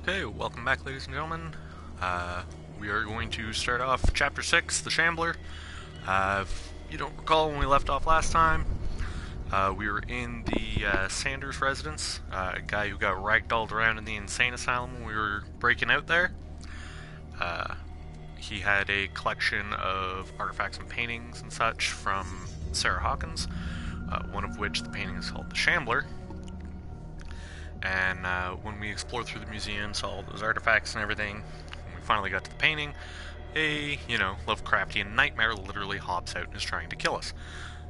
Okay, welcome back, ladies and gentlemen. We are going to start off Chapter 6, The Shambler. If you don't recall when we left off last time, we were in the Sanders residence, a guy who got ragdolled around in the insane asylum when we were breaking out there. He had a collection of artifacts and paintings and such from Sarah Hawkins, one of which the painting is called The Shambler. And when we explored through the museum, saw all those artifacts and everything, when we finally got to the painting, a, Lovecraftian nightmare literally hops out and is trying to kill us.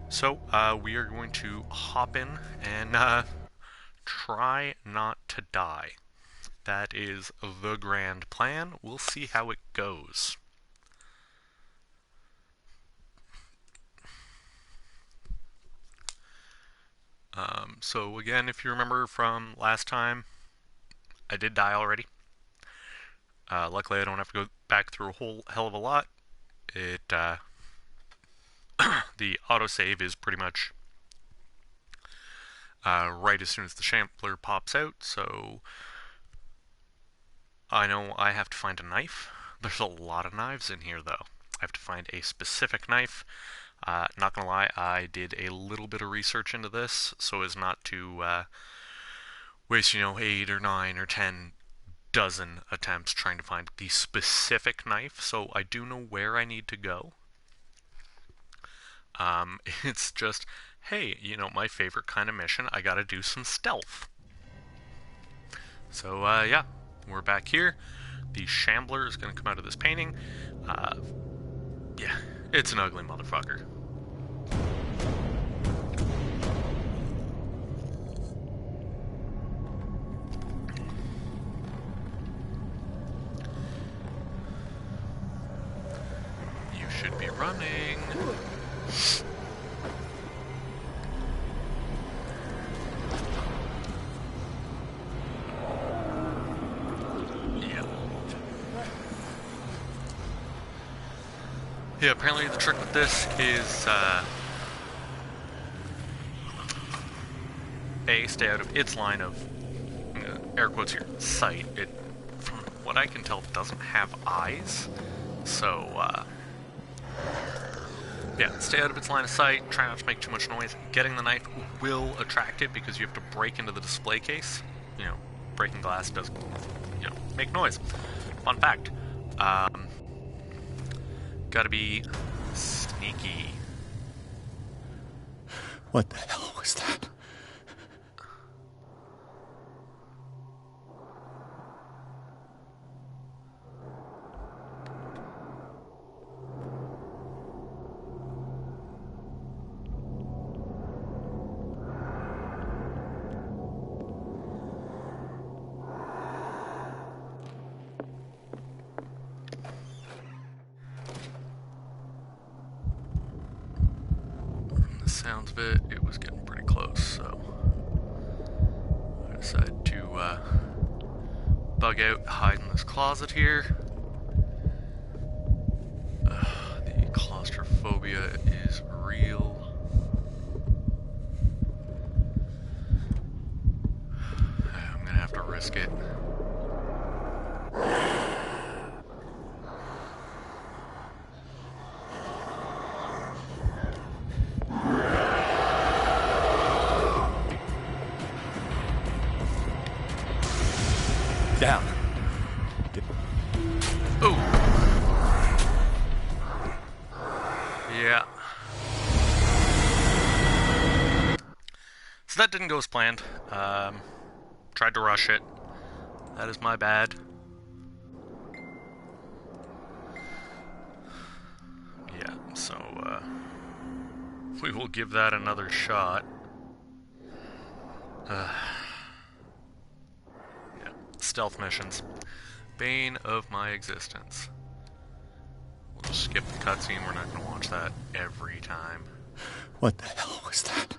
So, we are going to hop in and try not to die. That is the grand plan. We'll see how it goes. So again, if you remember from last time, I did die already. Luckily, I don't have to go back through a whole hell of a lot. The autosave is pretty much right as soon as the Shambler pops out, so I know I have to find a knife. There's a lot of knives in here, though. I have to find a specific knife. Not gonna lie, I did a little bit of research into this so as not to waste, 8 or 9 or 10 dozen attempts trying to find the specific knife, so I do know where I need to go. It's just, hey, my favorite kind of mission, I gotta do some stealth. So, yeah, we're back here. The Shambler is gonna come out of this painting. Yeah, it's an ugly motherfucker. You should be running. Yeah, apparently the trick with this is, A, stay out of its line of, air quotes here, sight. It, from what I can tell, doesn't have eyes, so, yeah, stay out of its line of sight, try not to make too much noise. Getting the knife will attract it because you have to break into the display case. Breaking glass does, make noise. Fun fact. Gotta be sneaky. What the hell was that? Sounds of it, it was getting pretty close, so I decided to bug out, hide in this closet here. The claustrophobia is real. I'm gonna have to risk it. Down. Oh. Yeah. So that didn't go as planned. Tried to rush it. That is my bad. Yeah, so, we will give that another shot. Stealth missions. Bane of my existence. We'll just skip the cutscene, we're not going to watch that every time. What the hell was that?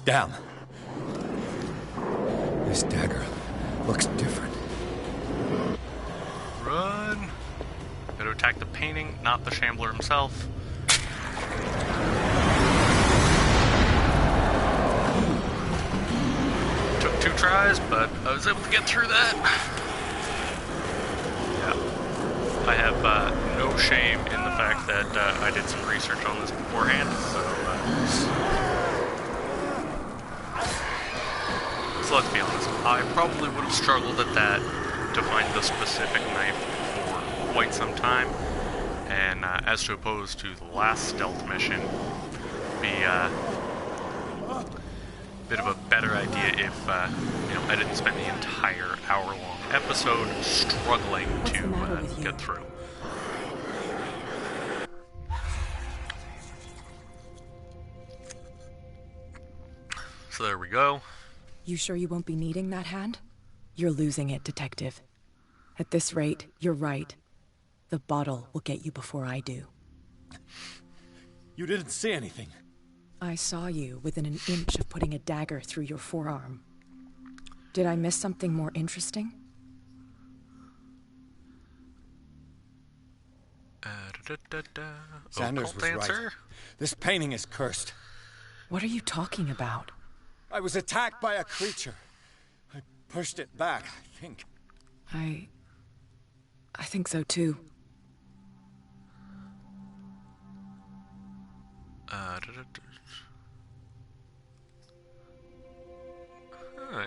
Down. This dagger looks different. Run! Gotta attack the painting, not the Shambler himself. Took 2 tries, but I was able to get through that. Yeah. I have no shame in the fact that I did some research on this beforehand, so let's be honest, I probably would have struggled at that to find the specific knife for quite some time, and as to opposed to the last stealth mission, be a bit of a better idea if I didn't spend the entire hour-long episode struggling to get through. So there we go. You sure you won't be needing that hand? You're losing it, Detective. At this rate, you're right. The bottle will get you before I do. You didn't see anything. I saw you within an inch of putting a dagger through your forearm. Did I miss something more interesting? Sanders was right. This painting is cursed. What are you talking about? I was attacked by a creature. I pushed it back, I think. I think so too.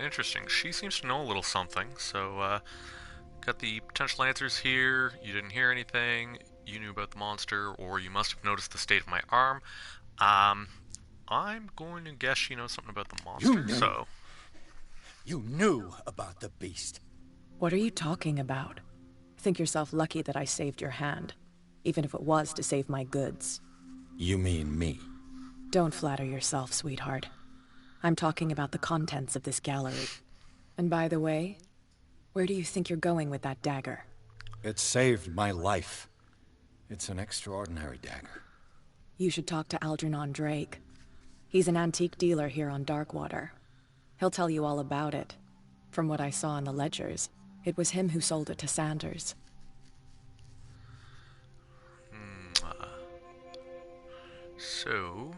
Interesting. She seems to know a little something, so got the potential answers here. You didn't hear anything. You knew about the monster, or you must have noticed the state of my arm. I'm going to guess she knows something about the monster, so... You knew about the beast. What are you talking about? Think yourself lucky that I saved your hand, even if it was to save my goods. You mean me? Don't flatter yourself, sweetheart. I'm talking about the contents of this gallery. And by the way, where do you think you're going with that dagger? It saved my life. It's an extraordinary dagger. You should talk to Algernon Drake. He's an antique dealer here on Darkwater. He'll tell you all about it. From what I saw in the ledgers, it was him who sold it to Sanders. So...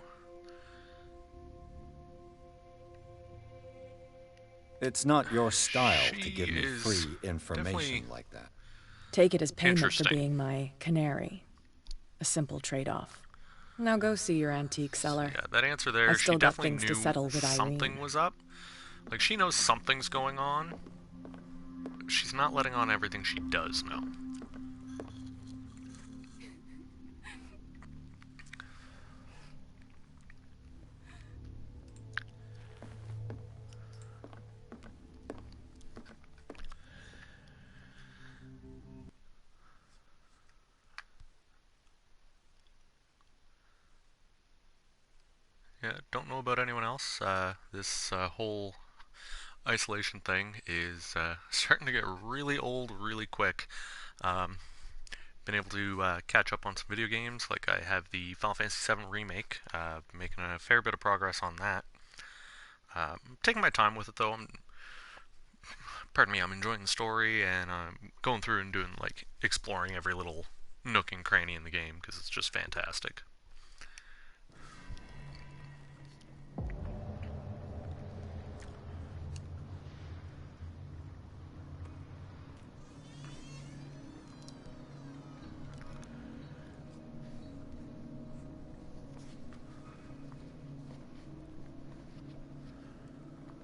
It's not your style to give me is free information definitely like that. Take it as payment for interesting. being my canary. A simple trade-off. Now go see your antique seller. Yeah, that answer there, I she still got definitely things knew to settle with something Irene. was up. Like, she knows something's going on. She's not letting on everything she does know. Yeah, don't know about anyone else. This whole isolation thing is starting to get really old really quick. Been able to catch up on some video games, like I have the Final Fantasy VII Remake, making a fair bit of progress on that. Taking my time with it though. I'm enjoying the story, and I'm going through and doing, like, exploring every little nook and cranny in the game, because it's just fantastic.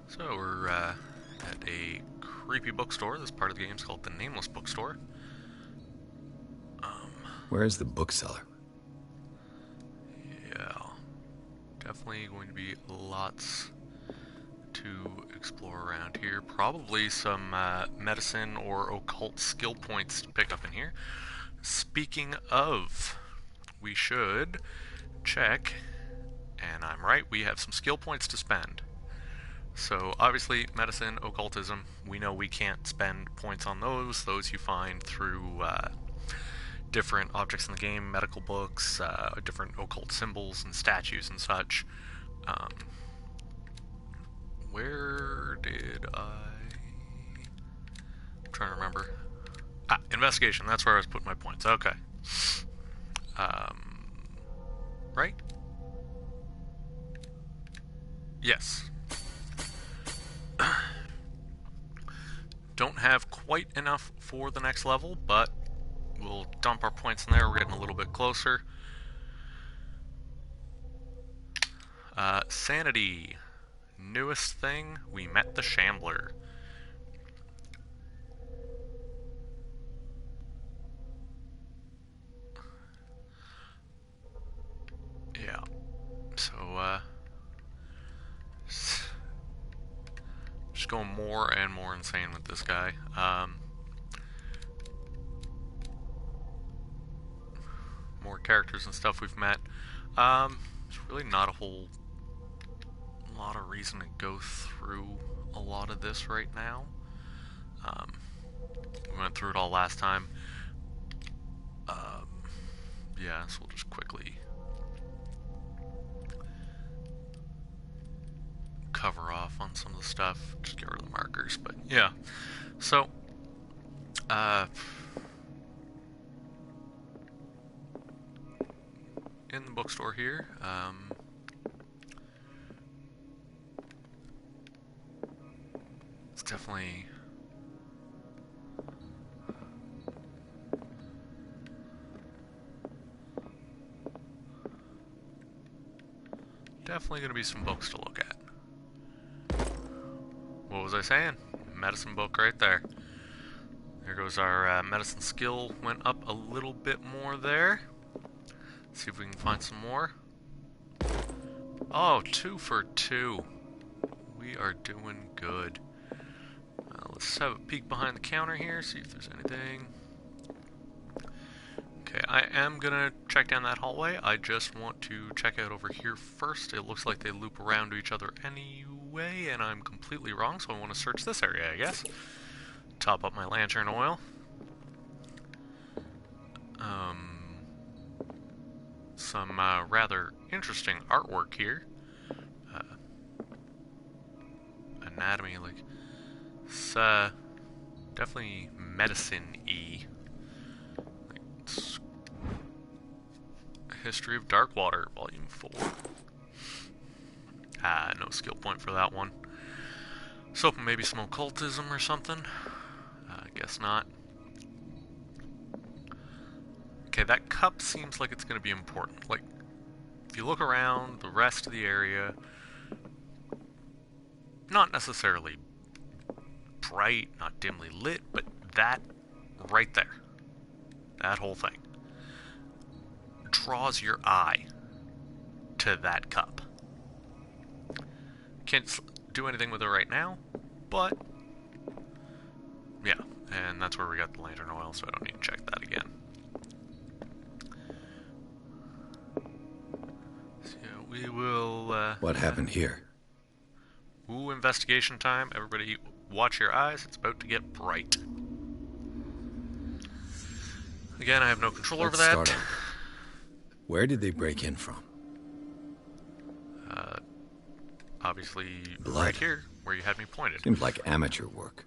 So we're at a creepy bookstore. This part of the game is called the Nameless Bookstore. Where is the bookseller? Yeah, definitely going to be lots to explore around here. Probably some medicine or occult skill points to pick up in here. Speaking of, we should check, and I'm right, we have some skill points to spend. So obviously medicine, occultism, we know we can't spend points on those. Those you find through different objects in the game, medical books, different occult symbols and statues and such. Where did I'm trying to remember. Investigation. That's where I was putting my points. Okay. Right? Yes. Don't have quite enough for the next level, but we'll dump our points in there. We're getting a little bit closer. Sanity. Newest thing, we met the Shambler. Yeah. So, just going more and more insane with this guy. More characters and stuff we've met. There's really not a whole lot of reason to go through a lot of this right now. We went through it all last time. Yeah, so we'll just quickly cover off on some of the stuff. Just get rid of the markers, but yeah. So, in the bookstore here, it's definitely going to be some books to look at. What was I saying? Medicine book right there. There goes our medicine skill. Went up a little bit more there. See if we can find some more. Oh, 2 for 2. We are doing good. Let's have a peek behind the counter here, see if there's anything. Okay, I am gonna check down that hallway. I just want to check out over here first. It looks like they loop around to each other anyway, and I'm completely wrong, so I want to search this area, I guess. Top up my lantern oil. Some rather interesting artwork here. Anatomy, like, it's definitely medicine-y. Like, it's History of Darkwater, Volume 4. No skill point for that one. So maybe some occultism or something. I guess not. Okay, that cup seems like it's going to be important. Like, if you look around the rest of the area, not necessarily bright, not dimly lit, but that right there, that whole thing, draws your eye to that cup. Can't do anything with it right now, but yeah, and that's where we got the lantern oil, so I don't need to check that again. So we will... What happened here? Ooh, investigation time. Everybody watch your eyes, it's about to get bright. Again, I have no control over that. Start over. Where did they break in from? Obviously, Blood. right here, where you had me pointed. Seems like amateur work.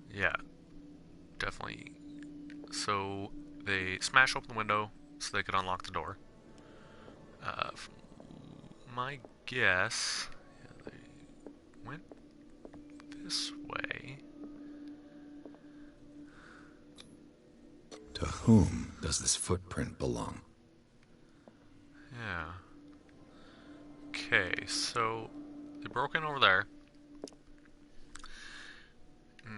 Yeah, definitely. So, they smash open the window so they could unlock the door. My guess... Yeah, they went this way. To whom does this footprint belong? Yeah. Okay, so they broke in over there.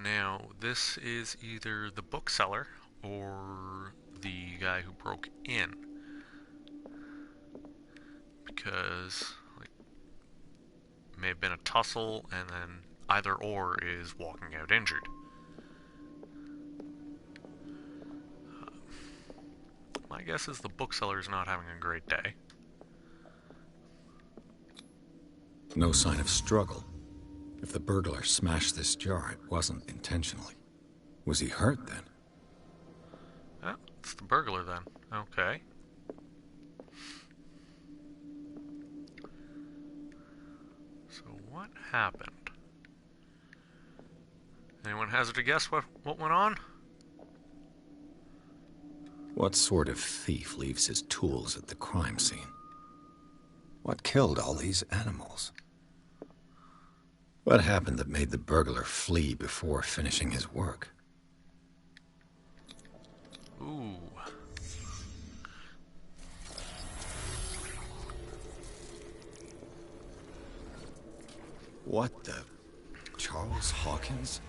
Now, this is either the bookseller or the guy who broke in. Because, like, may have been a tussle, and then either or is walking out injured. My guess is the bookseller's not having a great day. No sign of struggle. If the burglar smashed this jar, it wasn't intentionally. Was he hurt then? Oh, it's the burglar then. Okay. what happened? Anyone hazard a guess what went on? What sort of thief leaves his tools at the crime scene? What killed all these animals? What happened that made the burglar flee before finishing his work? Ooh. What the... Charles Hawkins?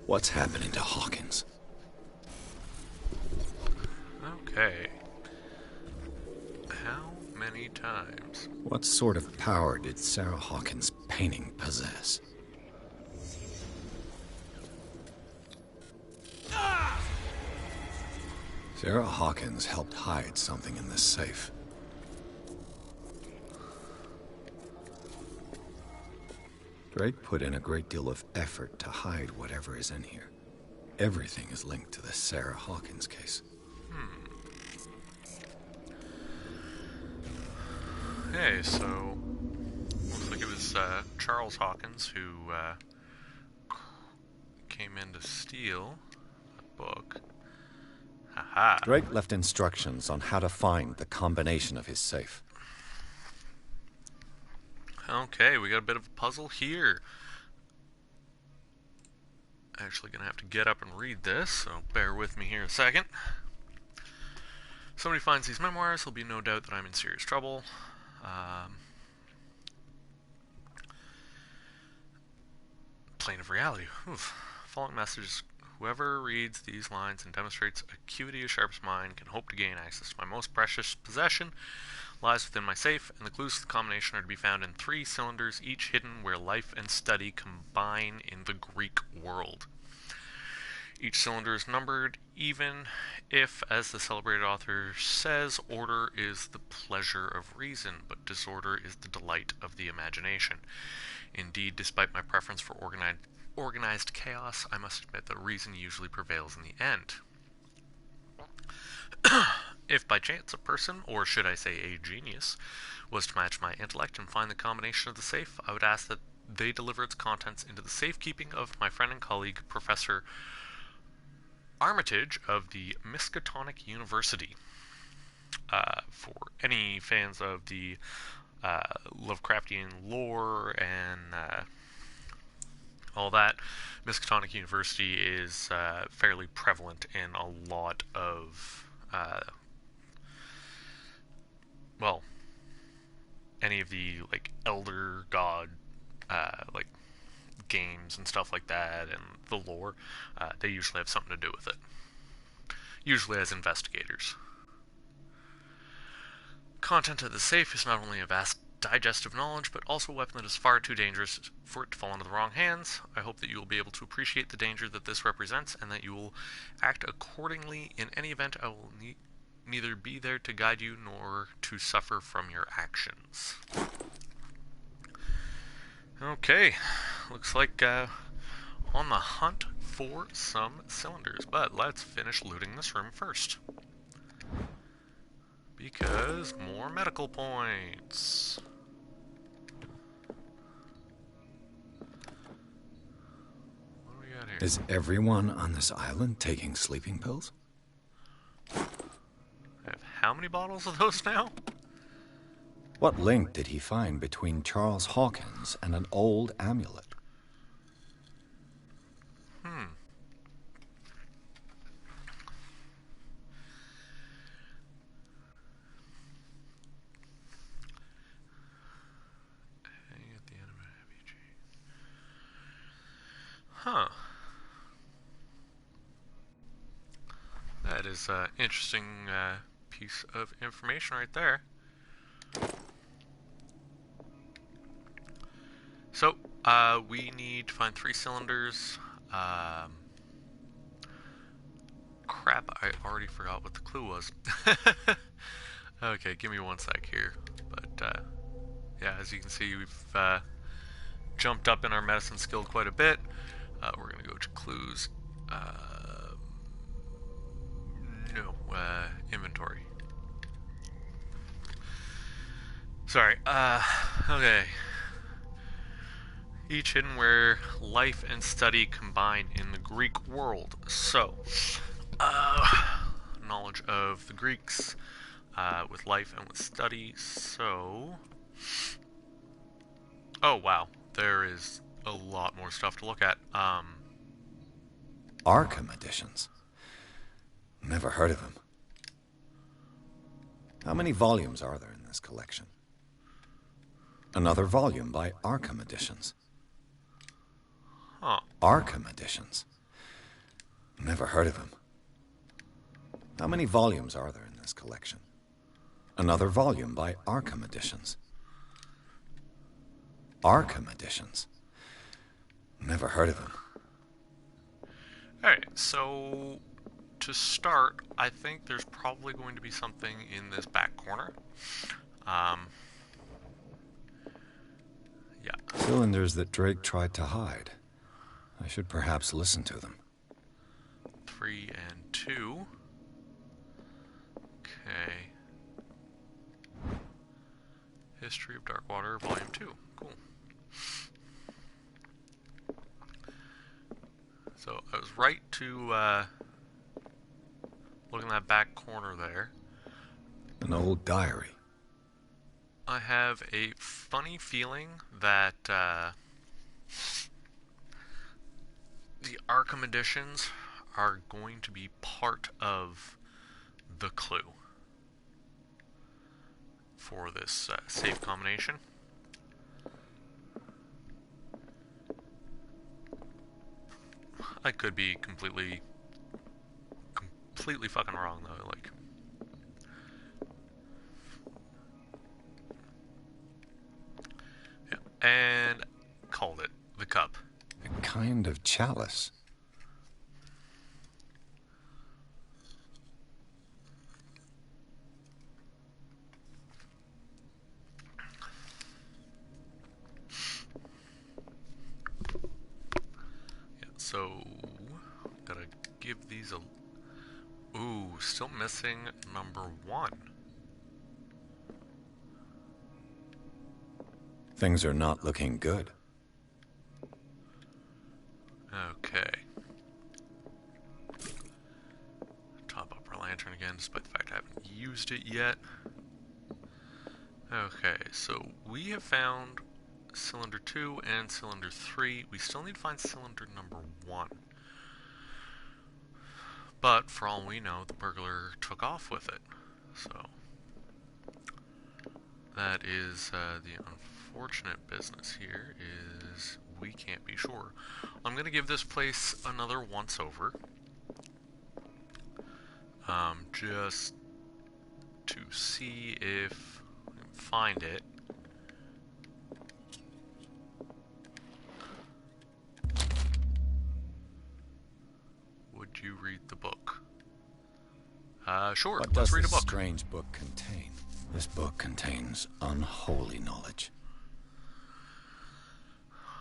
What's happening to Hawkins? Okay. How many times? What sort of power did Sarah Hawkins' painting possess? Sarah Hawkins helped hide something in this safe. Drake put in a great deal of effort to hide whatever is in here. Everything is linked to the Sarah Hawkins case. Hey, so looks like it was Charles Hawkins who came in to steal a book. Haha. Drake left instructions on how to find the combination of his safe. Okay, we got a bit of a puzzle here. Actually gonna have to get up and read this, so bear with me here a second. Somebody finds these memoirs, there'll be no doubt that I'm in serious trouble. Plane of reality. Oof. Following messages. Whoever reads these lines and demonstrates acuity of sharpest mind can hope to gain access to my most precious possession. Lies within my safe, and the clues to the combination are to be found in 3 cylinders, each hidden where life and study combine in the Greek world. Each cylinder is numbered, even if, as the celebrated author says, order is the pleasure of reason, but disorder is the delight of the imagination. Indeed, despite my preference for organized chaos, I must admit that reason usually prevails in the end. If by chance a person, or should I say a genius, was to match my intellect and find the combination of the safe, I would ask that they deliver its contents into the safekeeping of my friend and colleague, Professor Armitage of the Miskatonic University. For any fans of the Lovecraftian lore and all that, Miskatonic University is fairly prevalent in a lot of well, any of the like elder god like games and stuff like that, and the lore, they usually have something to do with it. Usually as investigators. Content of the safe is not only a vast digestive knowledge, but also a weapon that is far too dangerous for it to fall into the wrong hands. I hope that you will be able to appreciate the danger that this represents, and that you will act accordingly. In any event, I will neither be there to guide you nor to suffer from your actions. Okay, looks like on the hunt for some cylinders, but let's finish looting this room first. Because more medical points. What do we got here? Is everyone on this island taking sleeping pills? I have how many bottles of those now? What link did he find between Charles Hawkins and an old amulet? Huh. That is an interesting piece of information right there. So, we need to find 3 cylinders. Crap, I already forgot what the clue was. Okay, give me one sec here. But, yeah, as you can see, we've jumped up in our medicine skill quite a bit. We're going to go to clues. Inventory. Sorry. Okay. Each hidden where life and study combine in the Greek world. So, knowledge of the Greeks with life and with study. So, oh wow, there is a lot more stuff to look at. Arkham editions. Never heard of him. How many volumes are there in this collection? Another volume by Arkham Editions. Huh. Arkham Editions. Never heard of him. How many volumes are there in this collection? Another volume by Arkham Editions. Arkham Editions. Never heard of him. Alright, so to start, I think there's probably going to be something in this back corner. Yeah. Cylinders that Drake tried to hide. I should perhaps listen to them. 3 and 2. Okay. History of Darkwater, Volume 2. Cool. So I was right to look in that back corner there. An old diary. I have a funny feeling that the Arkham editions are going to be part of the clue for this save combination. I could be completely fucking wrong though, like. Yeah, and called it the cup. A kind of chalice. Yeah, so gotta give these a. Ooh, still missing number 1. Things are not looking good. Okay. Top up our lantern again, despite the fact I haven't used it yet. Okay, so we have found cylinder 2 and cylinder 3. We still need to find cylinder number 1. But, for all we know, the burglar took off with it. So, that is the unfortunate business here, is we can't be sure. I'm going to give this place another once over. Just to see if we can find it. Would you read the book? Sure, What let's does read a this book. strange book contain? This book contains unholy knowledge.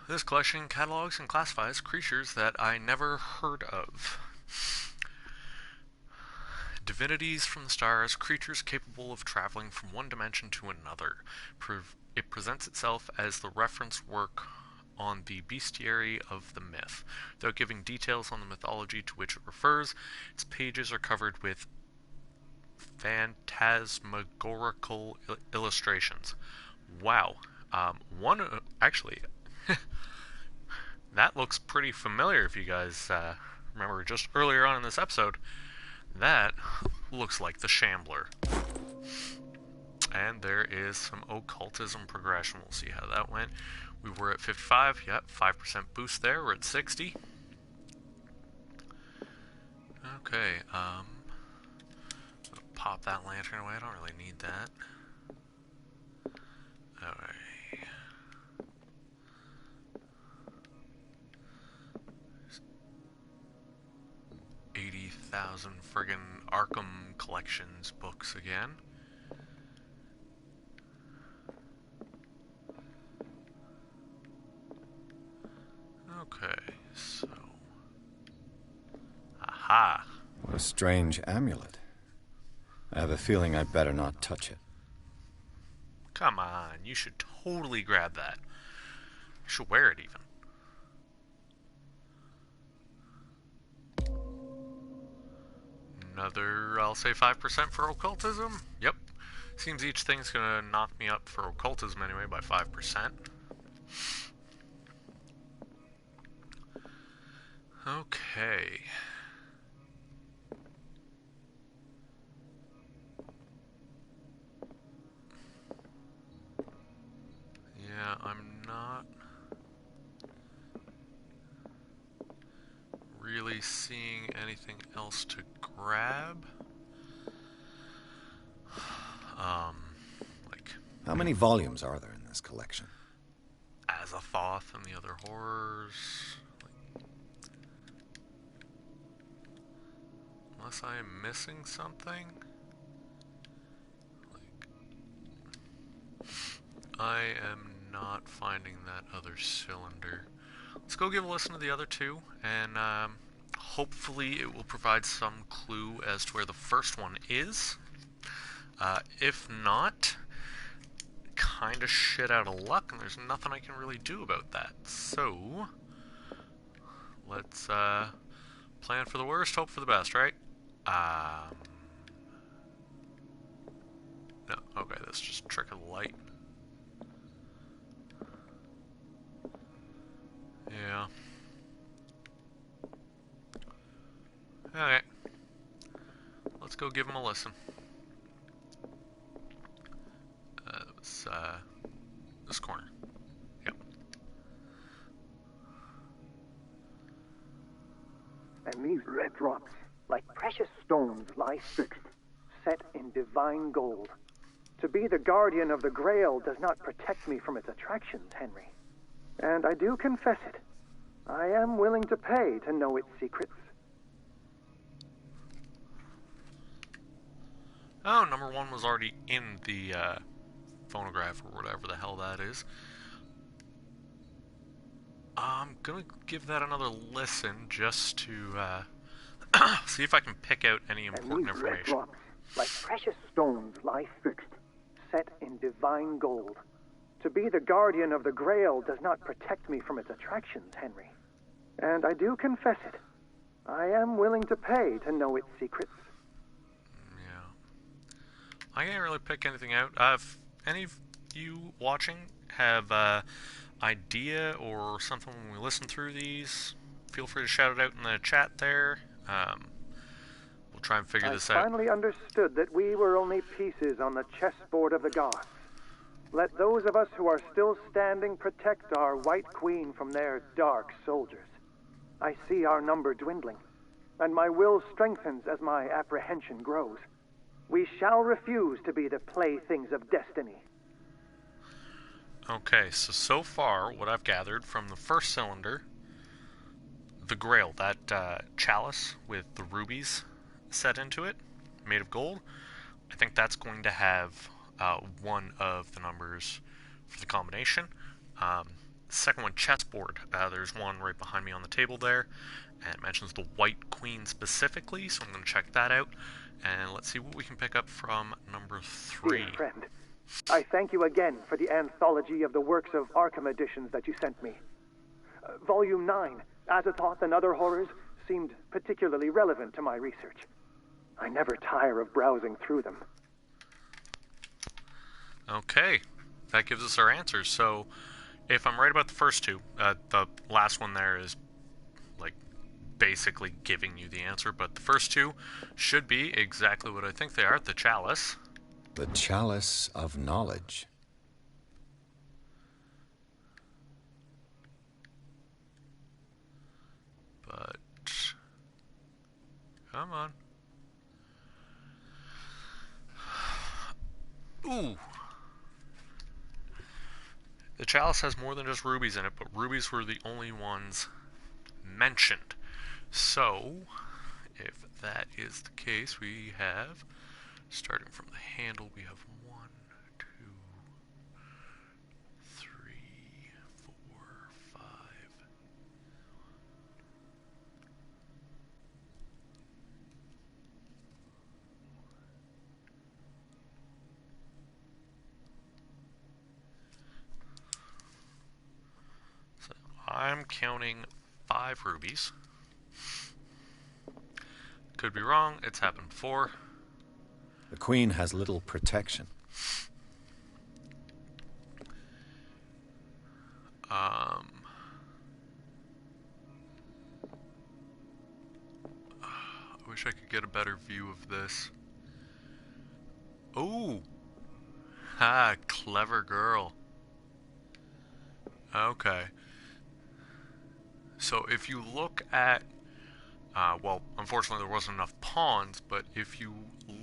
This collection catalogs and classifies creatures that I never heard of. Divinities from the stars, creatures capable of traveling from one dimension to another. It presents itself as the reference work on the bestiary of the myth. Without giving details on the mythology to which it refers, its pages are covered with phantasmagorical illustrations. Wow. Actually, that looks pretty familiar if you guys remember just earlier on in this episode. That looks like the Shambler. And there is some occultism progression. We'll see how that went. We were at 55. Yep, 5% boost there. We're at 60. Okay, pop that lantern away. I don't really need that. Alright. 80,000 friggin' Arkham Collections books again. Okay, so... Aha! What a strange amulet. I have a feeling I'd better not touch it. Come on, you should totally grab that. You should wear it even. Another, I'll say 5% for occultism. Yep. Seems each thing's gonna knock me up for occultism anyway by 5%. Okay. Yeah, I'm not really seeing anything else to grab. Like How many volumes are there in this collection? Azathoth and the other horrors. Like, unless I am missing something. Like, I am not finding that other cylinder. Let's go give a listen to the other two, and hopefully it will provide some clue as to where the first one is. If not, kind of shit out of luck, and there's nothing I can really do about that. So, let's plan for the worst, hope for the best, right? No, okay, that's just a trick of the light. Yeah. Okay. Let's go give him a listen. It was, this corner. Yep. And these red drops, like precious stones, lie fixed, set in divine gold. To be the guardian of the Grail does not protect me from its attractions, Henry. And I do confess it. I am willing to pay to know its secrets. Oh, number one was already in the phonograph or whatever the hell that is. I'm gonna give that another listen just to see if I can pick out any important and these red information. drops, like precious stones, lie fixed, set in divine gold. To be the guardian of the Grail does not protect me from its attractions, Henry. And I do confess it. I am willing to pay to know its secrets. Yeah. I can't really pick anything out. If any of you watching have idea or something when we listen through these, feel free to shout it out in the chat there. We'll try and figure this out. I finally understood that we were only pieces on the chessboard of the gods. Let those of us who are still standing protect our White Queen from their dark soldiers. I see our number dwindling, and my will strengthens as my apprehension grows. We shall refuse to be the playthings of destiny. Okay, so far, what I've gathered from the first cylinder, the Grail, that chalice with the rubies set into it, made of gold, I think that's going to have one of the numbers for the combination. Second one, chessboard. There's one right behind me on the table there, and it mentions the White Queen specifically, so I'm going to check that out, and let's see what we can pick up from number 3. Dear friend, I thank you again for the anthology of the works of Arkham editions that you sent me. Volume 9, Azathoth and Other Horrors, seemed particularly relevant to my research. I never tire of browsing through them. Okay, that gives us our answers. So, if I'm right about the first two, the last one there is, like, basically giving you the answer, but the first two should be exactly what I think they are, the chalice. The Chalice of Knowledge. But, come on. Ooh. The chalice has more than just rubies in it, but rubies were the only ones mentioned. So, if that is the case, we have, starting from the handle, we have 1, 2, 3, 4, 5. counting 5 rubies. Could be wrong, it's happened before. The Queen has little protection. I wish I could get a better view of this. Oh! Ha, clever girl. Okay. So if you look at, well, unfortunately there wasn't enough pawns, but if you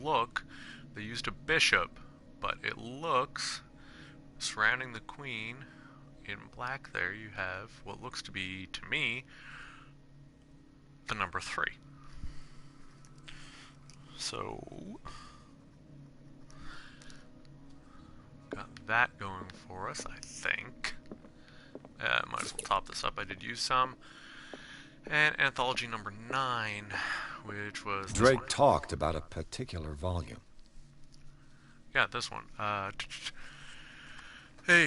look, they used a bishop, but it looks, surrounding the queen, in black there you have what looks to be, to me, the number 3. So, got that going for us, I think. Might as well top this up. I did use some. And anthology number 9, which was this Drake one. talked about a particular volume. Yeah, this one. A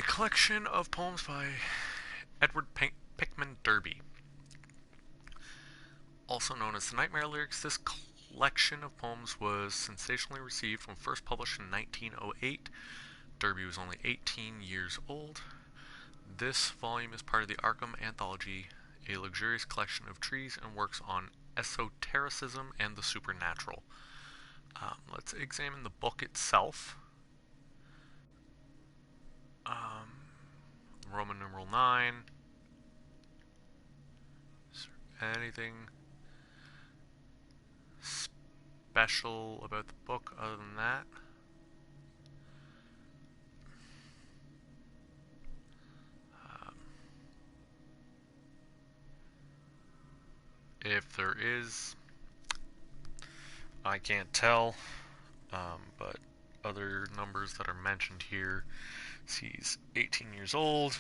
collection of poems by Edward Pickman Derby. Also known as the Nightmare Lyrics, this collection of poems was sensationally received when first published in 1908. Derby was only 18 years old. This volume is part of the Arkham Anthology, a luxurious collection of trees and works on esotericism and the supernatural. Let's examine the book itself. Roman numeral 9. Is there anything special about the book other than that? If there is, I can't tell, but other numbers that are mentioned here, he's 18 years old,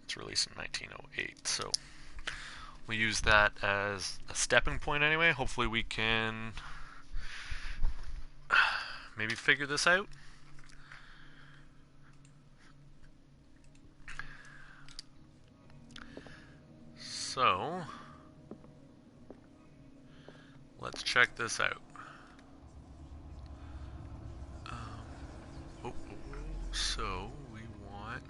it's released in 1908, so we'll use that as a stepping point anyway. Hopefully we can maybe figure this out. So, let's check this out. So we want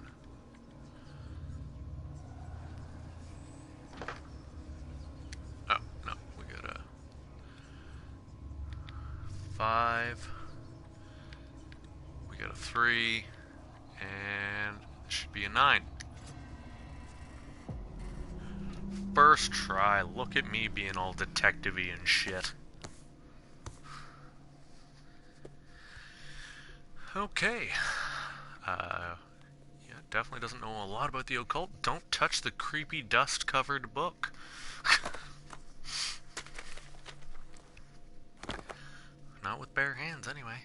no, we got a 5, we got a 3, and it should be a 9. First try, look at me being all detective-y and shit. Okay. Yeah, definitely doesn't know a lot about the occult. Don't touch the creepy dust-covered book. Not with bare hands, anyway.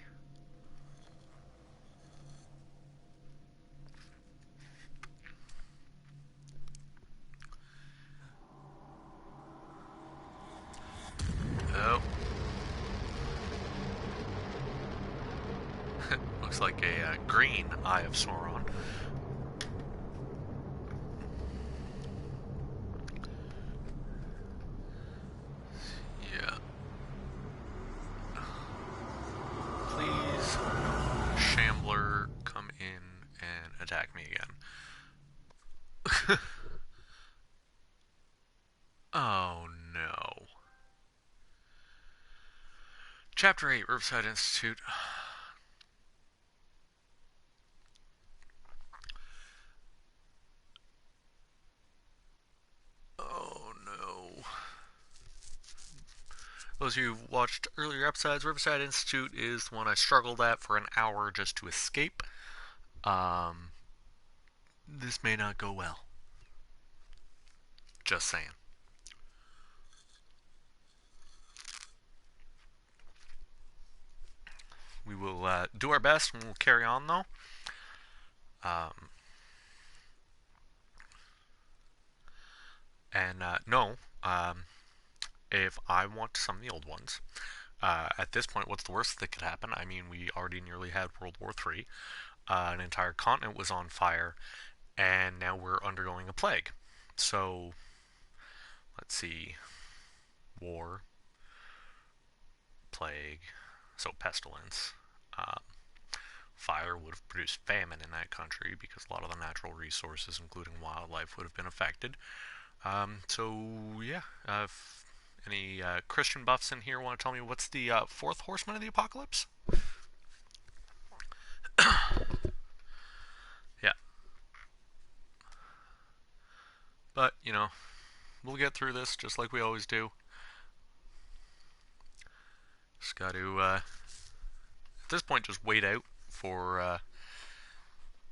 Oh. Looks like a green Eye of Sauron. Yeah. Please, Shambler, come in and attack me again. Oh no. Chapter 8, Riverside Institute. Oh no. Those of you who've watched earlier episodes, Riverside Institute is the one I struggled at for an hour just to escape. This may not go well. Just saying. We will do our best and we'll carry on though. No, if I want some of the old ones, at this point, what's the worst that could happen? I mean, we already nearly had World War III. An entire continent was on fire, and now we're undergoing a plague. So, let's see. War, plague, so pestilence. Um, Fire would have produced famine in that country because a lot of the natural resources, including wildlife, would have been affected. So yeah, if any Christian buffs in here want to tell me what's the fourth horseman of the apocalypse? Yeah, but we'll get through this just like we always do. Just got to at this point just wait out for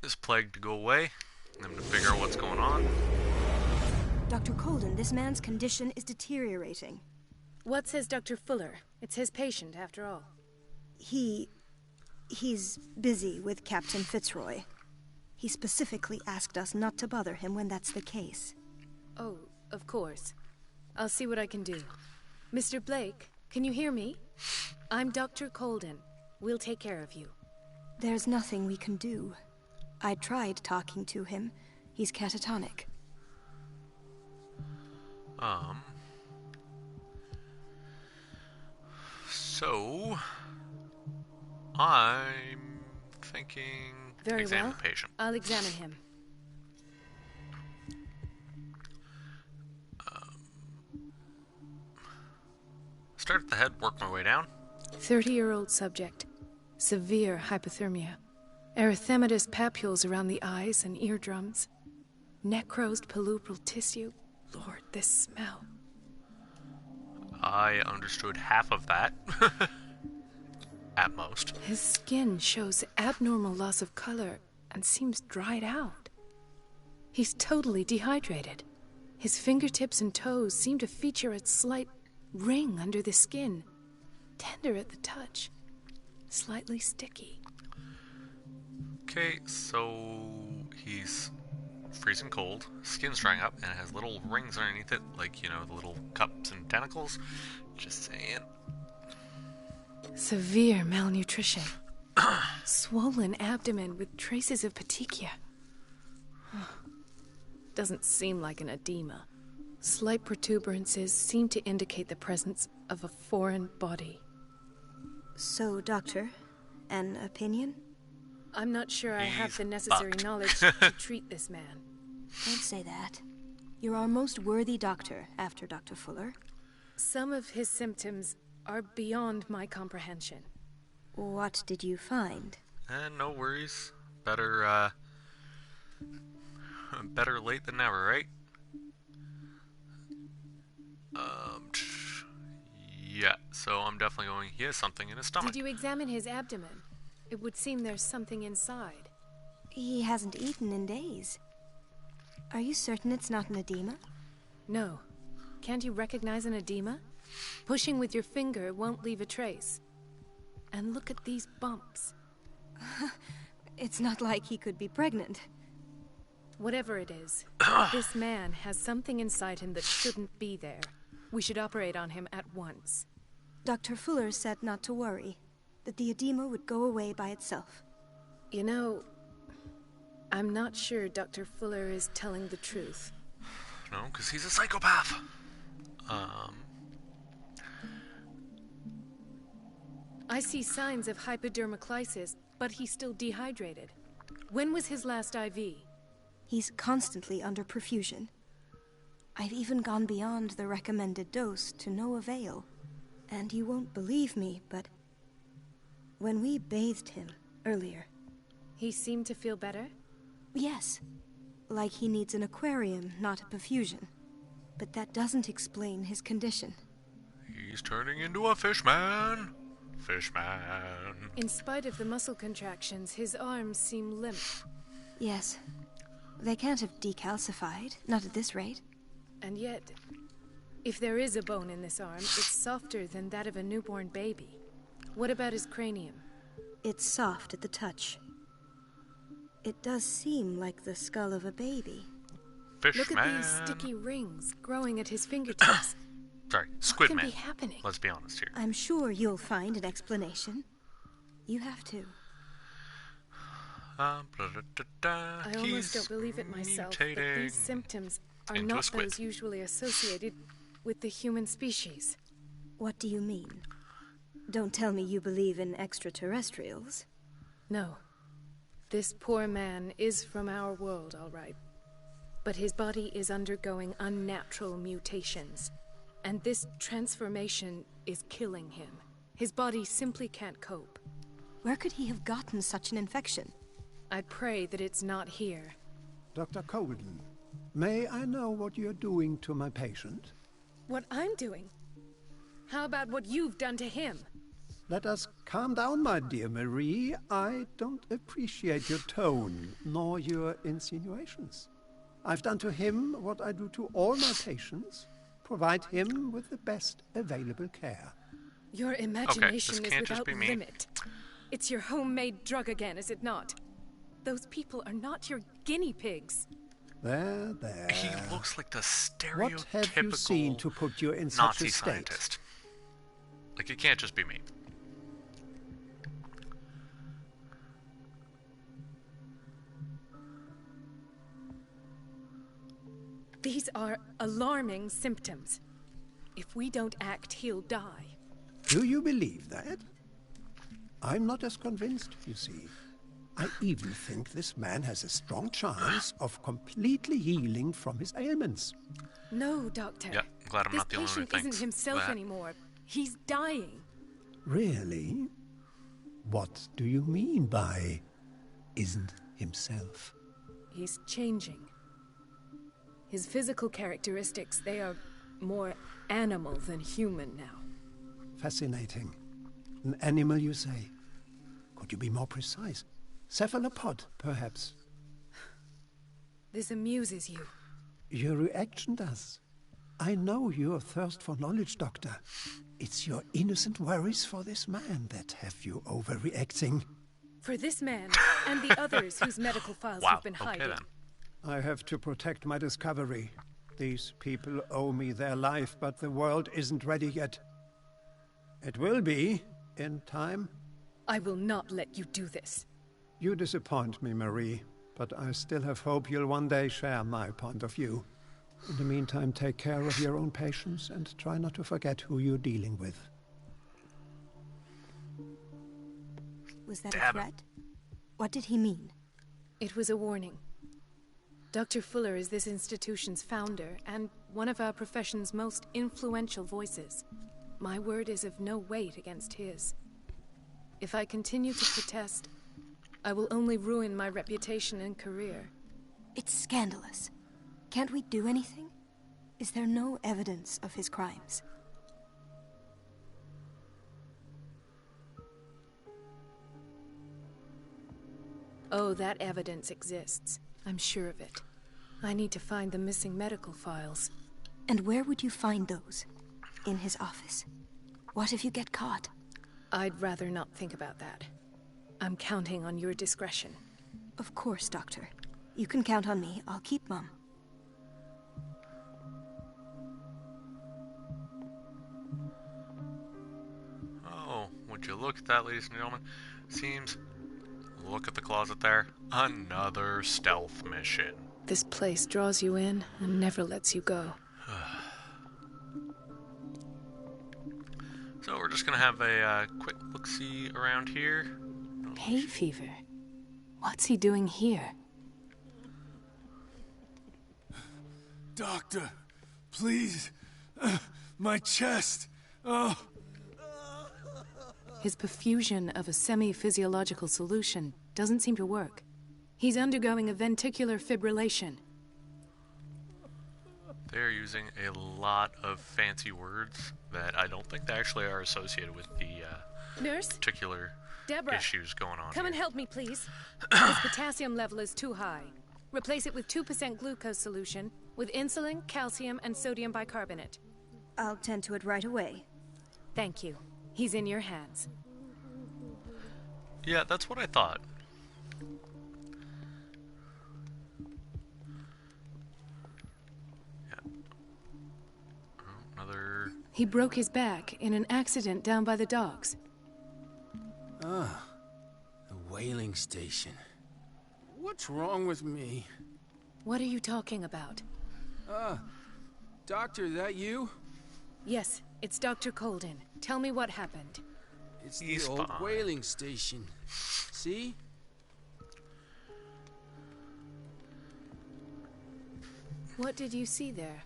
this plague to go away, and then to figure out what's going on. Dr. Colden, this man's condition is deteriorating. What says Dr. Fuller? It's his patient, after all. He's busy with Captain Fitzroy. He specifically asked us not to bother him when that's the case. Oh, of course. I'll see what I can do. Mr. Blake, can you hear me? I'm Dr. Colden. We'll take care of you. There's nothing we can do. I tried talking to him. He's catatonic. So I'm thinking Very examine well. the patient. I'll examine him. Start at the head, work my way down. 30-year-old subject. Severe hypothermia. Erythematous papules around the eyes and eardrums. Necrosed palpebral tissue. Lord, this smell. I understood half of that. At most. His skin shows abnormal loss of color and seems dried out. He's totally dehydrated. His fingertips and toes seem to feature a slight ring under the skin. Tender at the touch. Slightly sticky. Okay, so he's freezing cold, skin's drying up, and it has little rings underneath it, like, the little cups and tentacles. Just saying. Severe malnutrition. Swollen abdomen with traces of petechia. Doesn't seem like an edema. Slight protuberances seem to indicate the presence of a foreign body. So, Doctor, an opinion? I'm not sure I have He's the necessary fucked. knowledge to treat this man. Don't say that. You're our most worthy doctor after Dr. Fuller. Some of his symptoms are beyond my comprehension. What did you find? No worries. Better late than never, right? Yeah, so I'm definitely going, he has something in his stomach. Did you examine his abdomen? It would seem there's something inside. He hasn't eaten in days. Are you certain it's not an edema? No. Can't you recognize an edema? Pushing with your finger won't leave a trace. And look at these bumps. It's not like he could be pregnant. Whatever it is, this man has something inside him that shouldn't be there. We should operate on him at once. Dr. Fuller said not to worry, that the edema would go away by itself. You know, I'm not sure Dr. Fuller is telling the truth. No, because he's a psychopath. I see signs of hypodermoclysis, but he's still dehydrated. When was his last IV? He's constantly under perfusion. I've even gone beyond the recommended dose to no avail. And you won't believe me, but when we bathed him earlier... He seemed to feel better? Yes. Like he needs an aquarium, not a perfusion. But that doesn't explain his condition. He's turning into a fishman. Fishman. In spite of the muscle contractions, his arms seem limp. Yes. They can't have decalcified, not at this rate. And yet, if there is a bone in this arm, it's softer than that of a newborn baby. What about his cranium? It's soft at the touch. It does seem like the skull of a baby. Fishman. Look at these sticky rings growing at his fingertips. Sorry, Squid What can Man. be happening? Let's be honest here. I'm sure you'll find an explanation. You have to. I almost don't believe it myself, but these symptoms are into a not squid. those usually associated with the human species. What do you mean? Don't tell me you believe in extraterrestrials. No. This poor man is from our world, all right. But his body is undergoing unnatural mutations. And this transformation is killing him. His body simply can't cope. Where could he have gotten such an infection? I pray that it's not here. Dr. Colden, may I know what you're doing to my patient? What I'm doing? How about what you've done to him? Let us calm down, my dear Marie. I don't appreciate your tone, nor your insinuations. I've done to him what I do to all my patients. Provide him with the best available care. Your imagination this is can't just without be me. limit. It's your homemade drug again, is it not? Those people are not your guinea pigs. There, there. He looks like the What have you seen to stereotypical put you in such Nazi a state? scientist. Like, it can't just be me. These are alarming symptoms. If we don't act, he'll die. Do you believe that? I'm not as convinced, you see. I even think this man has a strong chance of completely healing from his ailments. No, Doctor. Yeah, I'm glad I'm This not the only one who patient thinks isn't himself that. anymore. He's dying. Really? What do you mean by isn't himself? He's changing. His physical characteristics, they are more animal than human now. Fascinating. An animal, you say? Could you be more precise? Cephalopod, perhaps? This amuses you. Your reaction does. I know your thirst for knowledge, Doctor. It's your innocent worries for this man that have you overreacting. For this man, and the others whose medical files Wow, you've been okay hiding. then. I have to protect my discovery. These people owe me their life, but the world isn't ready yet. It will be, in time. I will not let you do this. You disappoint me, Marie, but I still have hope you'll one day share my point of view. In the meantime, take care of your own patients and try not to forget who you're dealing with. Was that Damn a it. threat? What did he mean? It was a warning. Dr. Fuller is this institution's founder and one of our profession's most influential voices. My word is of no weight against his. If I continue to protest, I will only ruin my reputation and career. It's scandalous. Can't we do anything? Is there no evidence of his crimes? Oh, that evidence exists. I'm sure of it. I need to find the missing medical files. And where would you find those? In his office? What if you get caught? I'd rather not think about that. I'm counting on your discretion. Of course, Doctor. You can count on me. I'll keep mum. Oh, would you look at that, ladies and gentlemen? Seems... Look at the closet there. Another stealth mission. This place draws you in and never lets you go. So we're just gonna have a quick look-see around here. Hay fever? What's he doing here? Doctor, please. My chest. Oh. His perfusion of a semi-physiological solution doesn't seem to work. He's undergoing a ventricular fibrillation. They're using a lot of fancy words that I don't think they actually are associated with the Nurse? particular Deborah, issues going on come here. and help me, please. His potassium level is too high. Replace it with 2% glucose solution with insulin, calcium, and sodium bicarbonate. I'll tend to it right away. Thank you. He's in your hands. Yeah, that's what I thought. Yeah. Oh, another... He broke his back in an accident down by the docks. Ah, the whaling station. What's wrong with me? What are you talking about? Doctor, that you? Yes, it's Dr. Colden. Tell me what happened. It's He's the old fine. whaling station. See? What did you see there?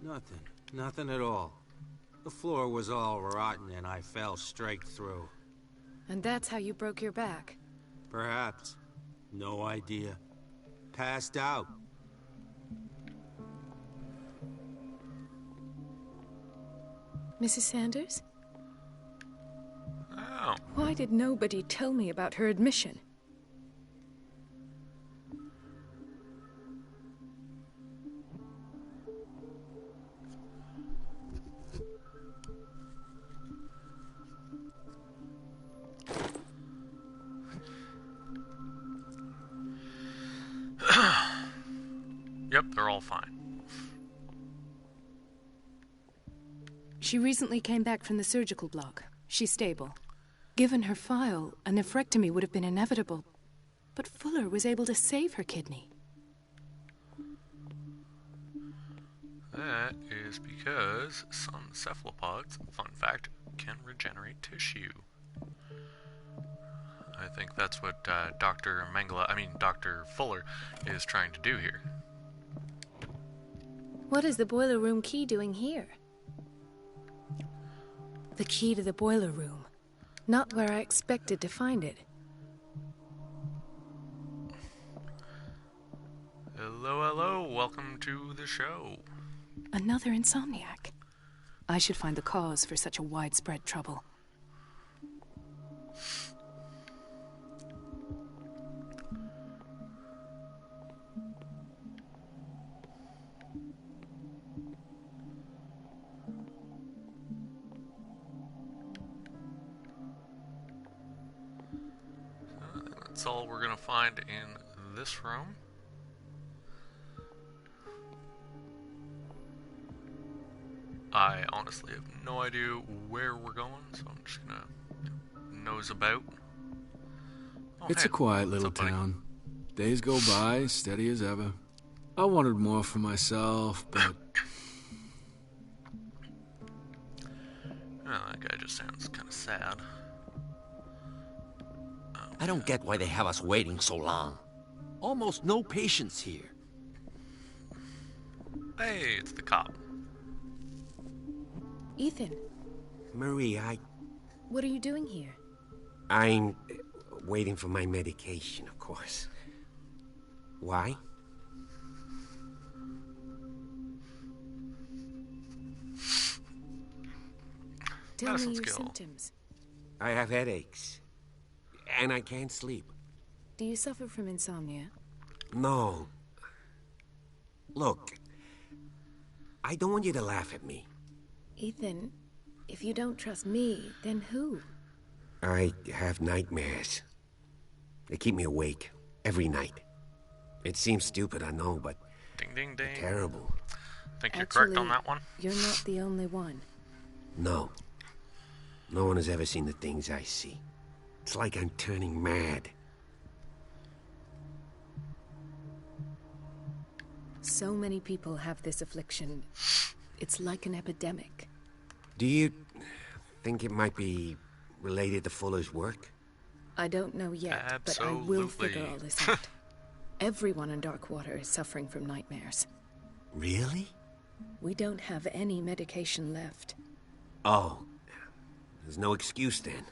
Nothing. Nothing at all. The floor was all rotten and I fell straight through. And that's how you broke your back. Perhaps. No idea. Passed out. Mrs. Sanders? Oh. Why did nobody tell me about her admission? Yep, they're all fine. She recently came back from the surgical block. She's stable. Given her file, a nephrectomy would have been inevitable. But Fuller was able to save her kidney. That is because some cephalopods, fun fact, can regenerate tissue. I think that's what Dr. Fuller is trying to do here. What is the boiler room key doing here? The key to the boiler room. Not where I expected to find it. Hello, hello, welcome to the show. Another insomniac. I should find the cause for such a widespread trouble. That's all we're gonna find in this room. I honestly have no idea where we're going, so I'm just gonna nose about. Oh, It's hey, a quiet what's little up, buddy? town. Days go by, steady as ever. I wanted more for myself, but Oh, that guy just sounds kind of sad. I don't get why they have us waiting so long. Almost no patients here. Hey, it's the cop. Ethan, Marie, what are you doing here? I'm waiting for my medication, of course. Why? Tell me Medicine your skill. symptoms. I have headaches. And I can't sleep. Do you suffer from insomnia? No. Look, I don't want you to laugh at me. Ethan, if you don't trust me, then who? I have nightmares. They keep me awake every night. It seems stupid, I know, but Ding, ding, ding. terrible. Think you're correct on Actually, that one? You're not the only one. No. No one has ever seen the things I see. It's like I'm turning mad. So many people have this affliction. It's like an epidemic. Do you think it might be related to Fuller's work? I don't know yet, but I will figure all this out. Everyone in Darkwater is suffering from nightmares. Really? We don't have any medication left. Oh. There's no excuse then.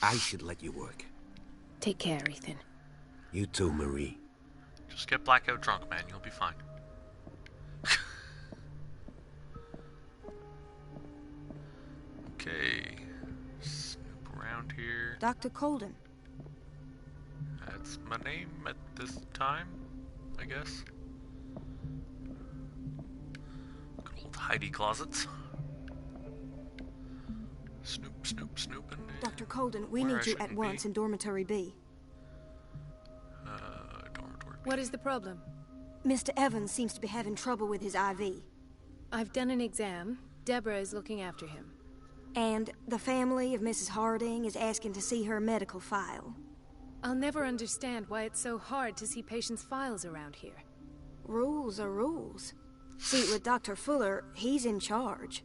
I should let you work. Take care, Ethan. You too, Marie. Just get blackout drunk, man. You'll be fine. Okay. Snoop around here. Dr. Colden. That's my name at this time, I guess. Good old Heidi closets. Snoop, snoop, snooping. Dr. Colden, we Where I need you at shouldn't once be. in Dormitory B. Dormitory. What is the problem? Mr. Evans seems to be having trouble with his IV. I've done an exam. Deborah is looking after him. And the family of Mrs. Harding is asking to see her medical file. I'll never understand why it's so hard to see patients' files around here. Rules are rules. See, with Dr. Fuller, he's in charge.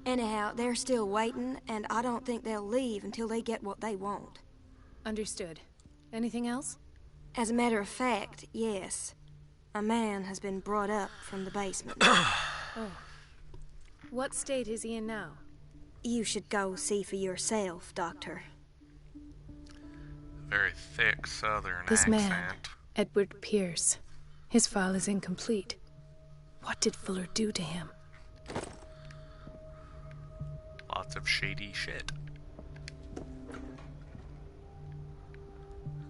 Anyhow, they're still waiting, and I don't think they'll leave until they get what they want. Understood. Anything else? As a matter of fact, yes. A man has been brought up from the basement. Oh. What state is he in now? You should go see for yourself, Doctor. Very thick southern This accent. man, Edward Pierce. His file is incomplete. What did Fuller do to him? Lots of shady shit.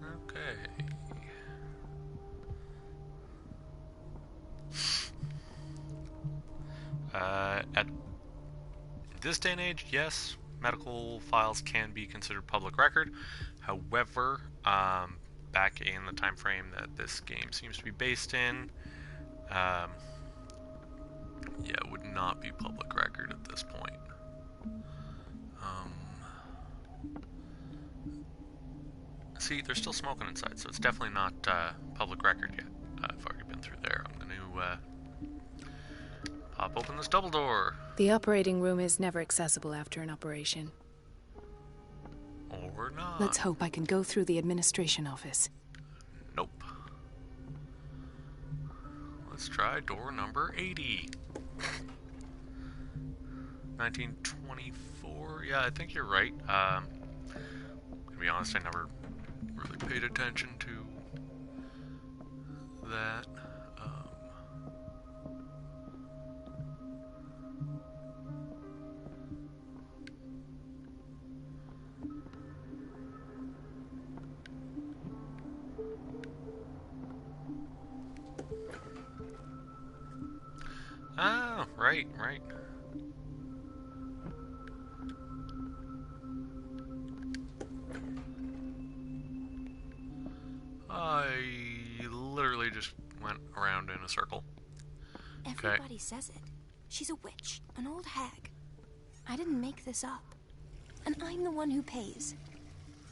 Okay. At this day and age, yes, medical files can be considered public record. However, back in the time frame that this game seems to be based in, yeah, it would not be public record at this point. See, they're still smoking inside, so it's definitely not public record yet. I've already been through there. I'm going to pop open this double door. The operating room is never accessible after an operation. Or not. Let's hope I can go through the administration office. Nope. Let's try door number 80. 1924? Yeah, I think you're right. To be honest, I never really paid attention to that. Ah, right. I literally just went around in a circle. Everybody says it. She's a witch, an old hag. I didn't make this up. And I'm the one who pays.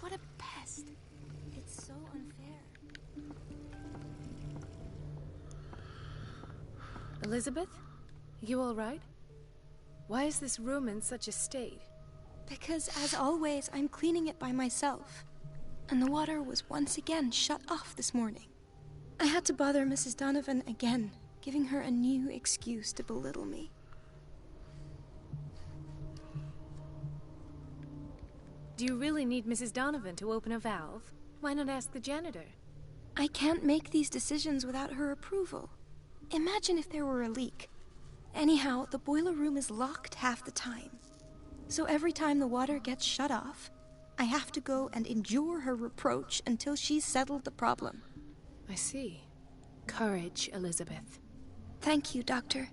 What a pest. It's so unfair. Elizabeth? You all right? Why is this room in such a state? Because, as always, I'm cleaning it by myself. And the water was once again shut off this morning. I had to bother Mrs. Donovan again, giving her a new excuse to belittle me. Do you really need Mrs. Donovan to open a valve? Why not ask the janitor? I can't make these decisions without her approval. Imagine if there were a leak. Anyhow, the boiler room is locked half the time. So every time the water gets shut off, I have to go and endure her reproach until she's settled the problem. I see. Courage, Elizabeth. Thank you, Doctor.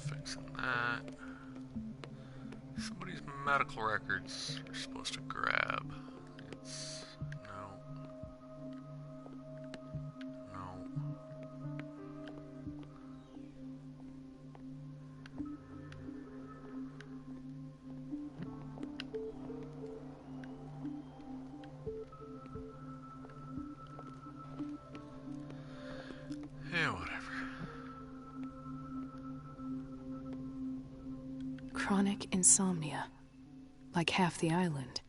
Fixing that. Somebody's medical records are supposed to grab. It's... no. Yeah, whatever. Chronic insomnia. Like half the island.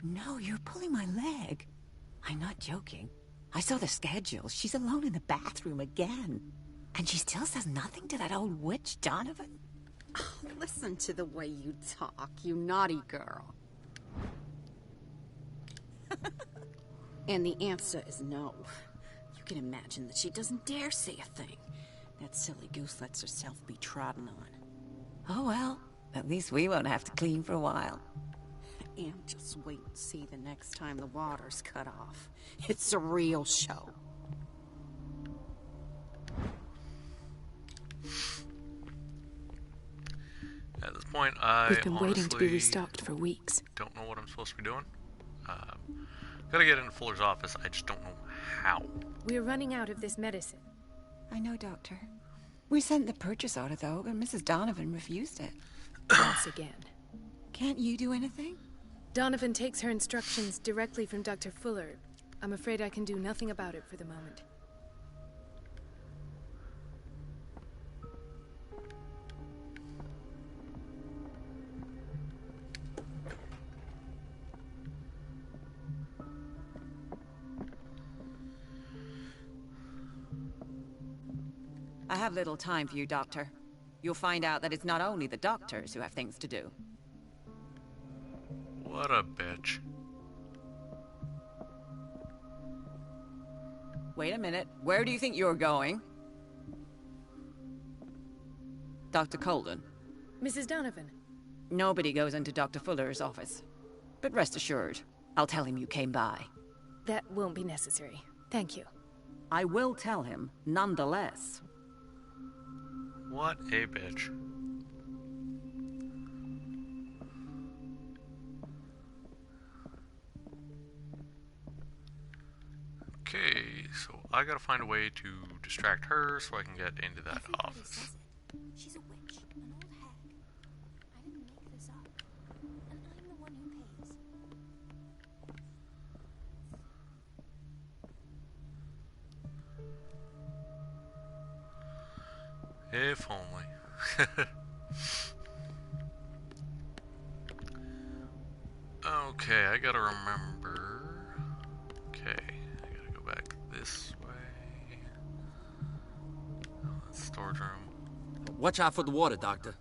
No, you're pulling my leg. I'm not joking. I saw the schedule. She's alone in the bathroom again. And she still says nothing to that old witch, Donovan? Oh, listen to the way you talk, you naughty girl. And the answer is no. You can imagine that she doesn't dare say a thing. That silly goose lets herself be trodden on. Oh, well, at least we won't have to clean for a while. And just wait and see the next time the water's cut off. It's a real show. At this point, I We've been waiting to be honestly restocked for weeks. don't know what I'm supposed to be doing. Gotta get into Fuller's office. I just don't know how. We're running out of this medicine. I know, Doctor. We sent the purchase order, though, and Mrs. Donovan refused it. Once again. Can't you do anything? Donovan takes her instructions directly from Dr. Fuller. I'm afraid I can do nothing about it for the moment. I have little time for you, Doctor. You'll find out that it's not only the doctors who have things to do. What a bitch. Wait a minute. Where do you think you're going? Dr. Colden. Mrs. Donovan. Nobody goes into Dr. Fuller's office. But rest assured, I'll tell him you came by. That won't be necessary. Thank you. I will tell him, nonetheless. What a bitch. Okay, so I gotta find a way to distract her so I can get into that office. She's a witch, an old hag. I didn't make this up. And I'm the one who pays. If only. Okay, I gotta remember. Okay, I gotta go back this way. Oh, that's storage room. Watch out for the water, Doctor.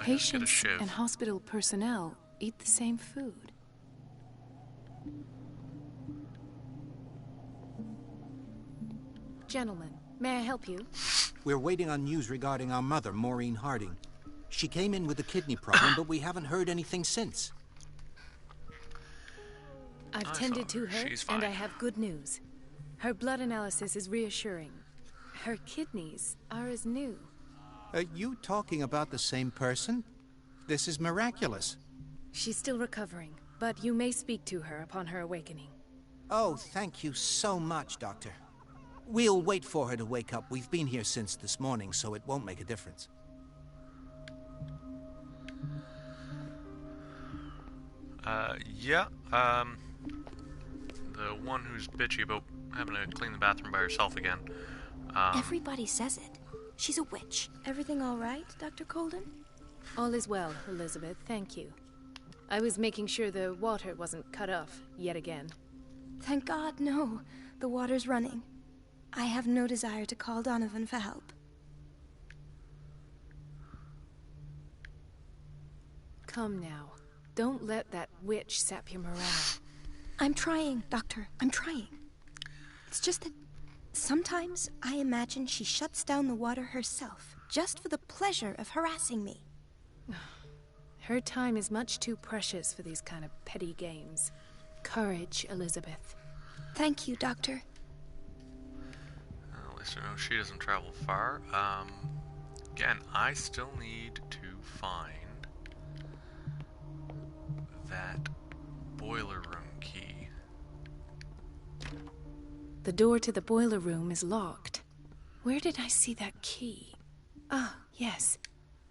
I just get a Patients shiv? and hospital personnel eat the same food. Gentlemen, may I help you? We're waiting on news regarding our mother, Maureen Harding. She came in with a kidney problem, but we haven't heard anything since. I've tended to her, and I have good news. Her blood analysis is reassuring. Her kidneys are as new. Are you talking about the same person? This is miraculous. She's still recovering, but you may speak to her upon her awakening. Oh, thank you so much, Doctor. We'll wait for her to wake up. We've been here since this morning, so it won't make a difference. Yeah, the one who's bitchy about having to clean the bathroom by herself again. Everybody says it. She's a witch. Everything all right, Dr. Colden? All is well, Elizabeth, thank you. I was making sure the water wasn't cut off yet again. Thank God, no. The water's running. I have no desire to call Donovan for help. Come now. Don't let that witch sap your morale. I'm trying, Doctor. I'm trying. It's just that sometimes I imagine she shuts down the water herself, just for the pleasure of harassing me. Her time is much too precious for these kind of petty games. Courage, Elizabeth. Thank you, Doctor. At least I know she doesn't travel far. Again, I still need to find that boiler room key. The door to the boiler room is locked. Where did I see that key? Ah, yes.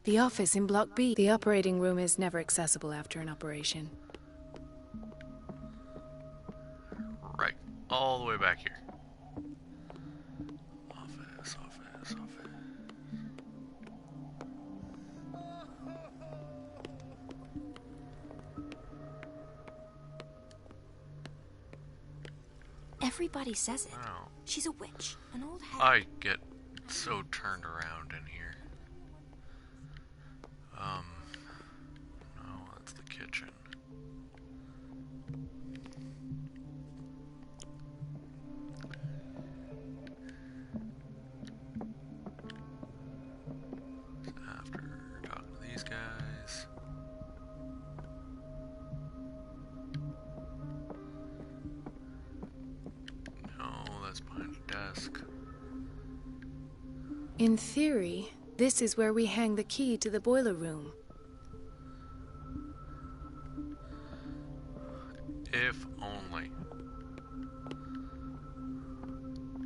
The office in Block B. The operating room is never accessible after an operation. Right, all the way back here. Office, office, office. Everybody says it. Wow. She's a witch, an old hag. I get so turned around in here. No, that's the kitchen. After talking to these guys. desk. In theory, this is where we hang the key to the boiler room. If only.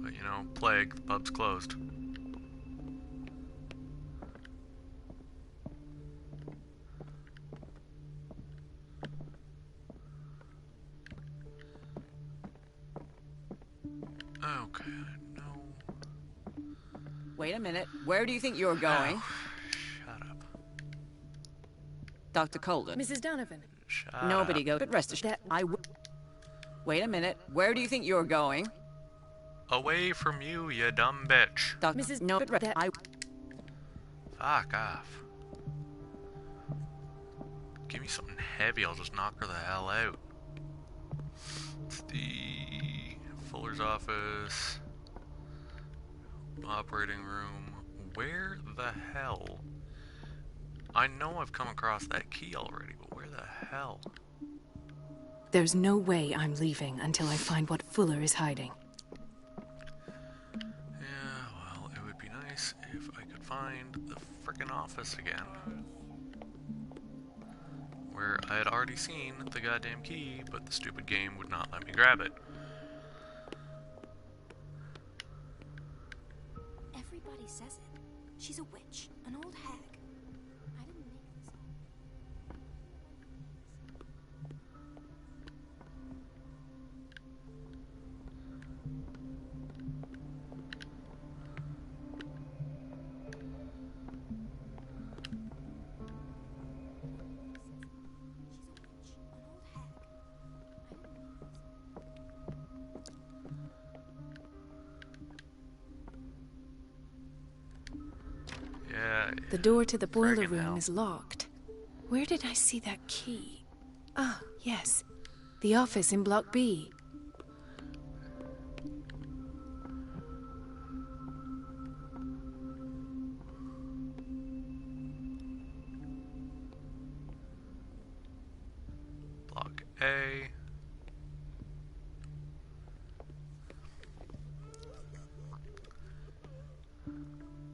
But you know, plague, the pub's closed. Okay, no. Wait a minute. Where do you think you're going? Shut up. Dr. Colden. Mrs. Donovan. Shut Nobody up. go, but rest assured, Wait a minute. Where do you think you're going? Away from you, you dumb bitch. Mrs. No, but Fuck off. Give me something heavy, I'll just knock her the hell out. It's the Fuller's office, operating room. Where the hell? I know I've come across that key already, but where the hell? There's no way I'm leaving until I find what Fuller is hiding. Yeah, well, it would be nice if I could find the frickin' office again. Where I had already seen the goddamn key, but the stupid game would not let me grab it. Everybody says it. She's a witch, an old hag. I didn't make this up. Yeah. The door to the boiler friggin' room hell. is locked. Where did I see that key? Ah, yes. The office in Block B. Block A.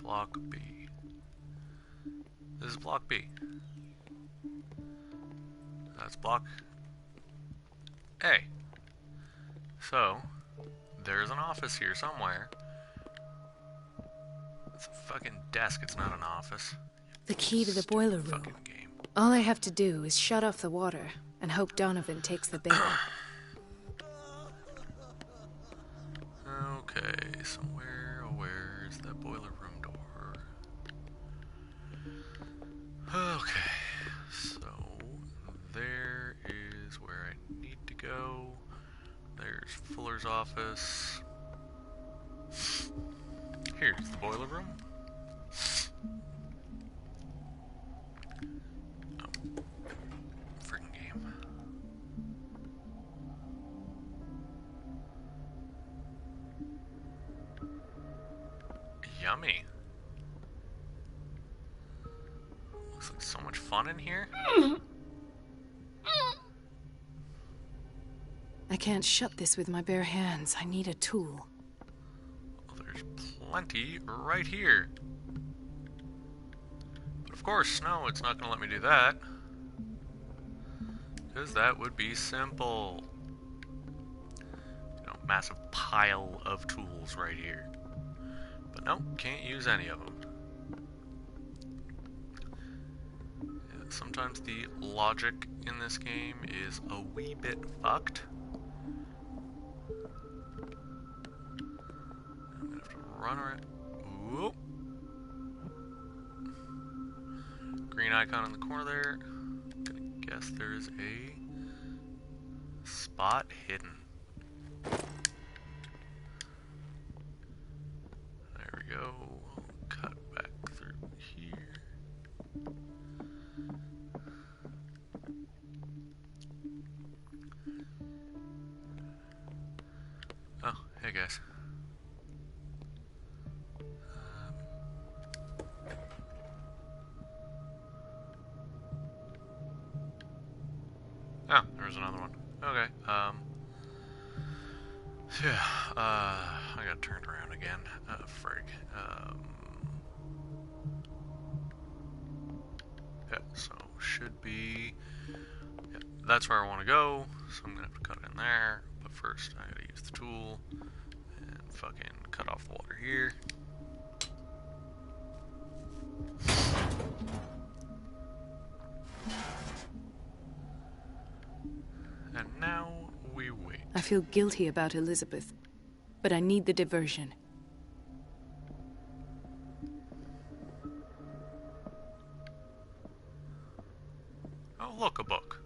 Block B. This is Block B. That's Block A. So, there's an office here somewhere. It's a fucking desk, it's not an office. The key to the boiler room. Fucking game. All I have to do is shut off the water and hope Donovan takes the bait. Okay, so where's that boiler room door? Okay, so there is where I need to go. There's Fuller's office. Here's the boiler room. Oh, freaking game. Yummy. Looks like so much fun in here. I can't shut this with my bare hands. I need a tool. Well, there's plenty right here. But of course, no, it's not going to let me do that. Because that would be simple. You know, massive pile of tools right here. But no, can't use any of them. Yeah, sometimes the logic in this game is a wee bit fucked. I'm gonna have to run around. Whoop. Green icon in the corner there. I'm gonna guess there's a spot hidden. There we go. Cut back through here. Oh, hey guys. Oh, there was another one. Okay, Yeah, I got turned around again. Frig. Yeah, so should be... Yeah, that's where I want to go, so I'm gonna have to cut it in there. But first, I gotta use the tool and fucking cut off the water here. And now we wait. I feel guilty about Elizabeth, but I need the diversion. Oh, look, a book.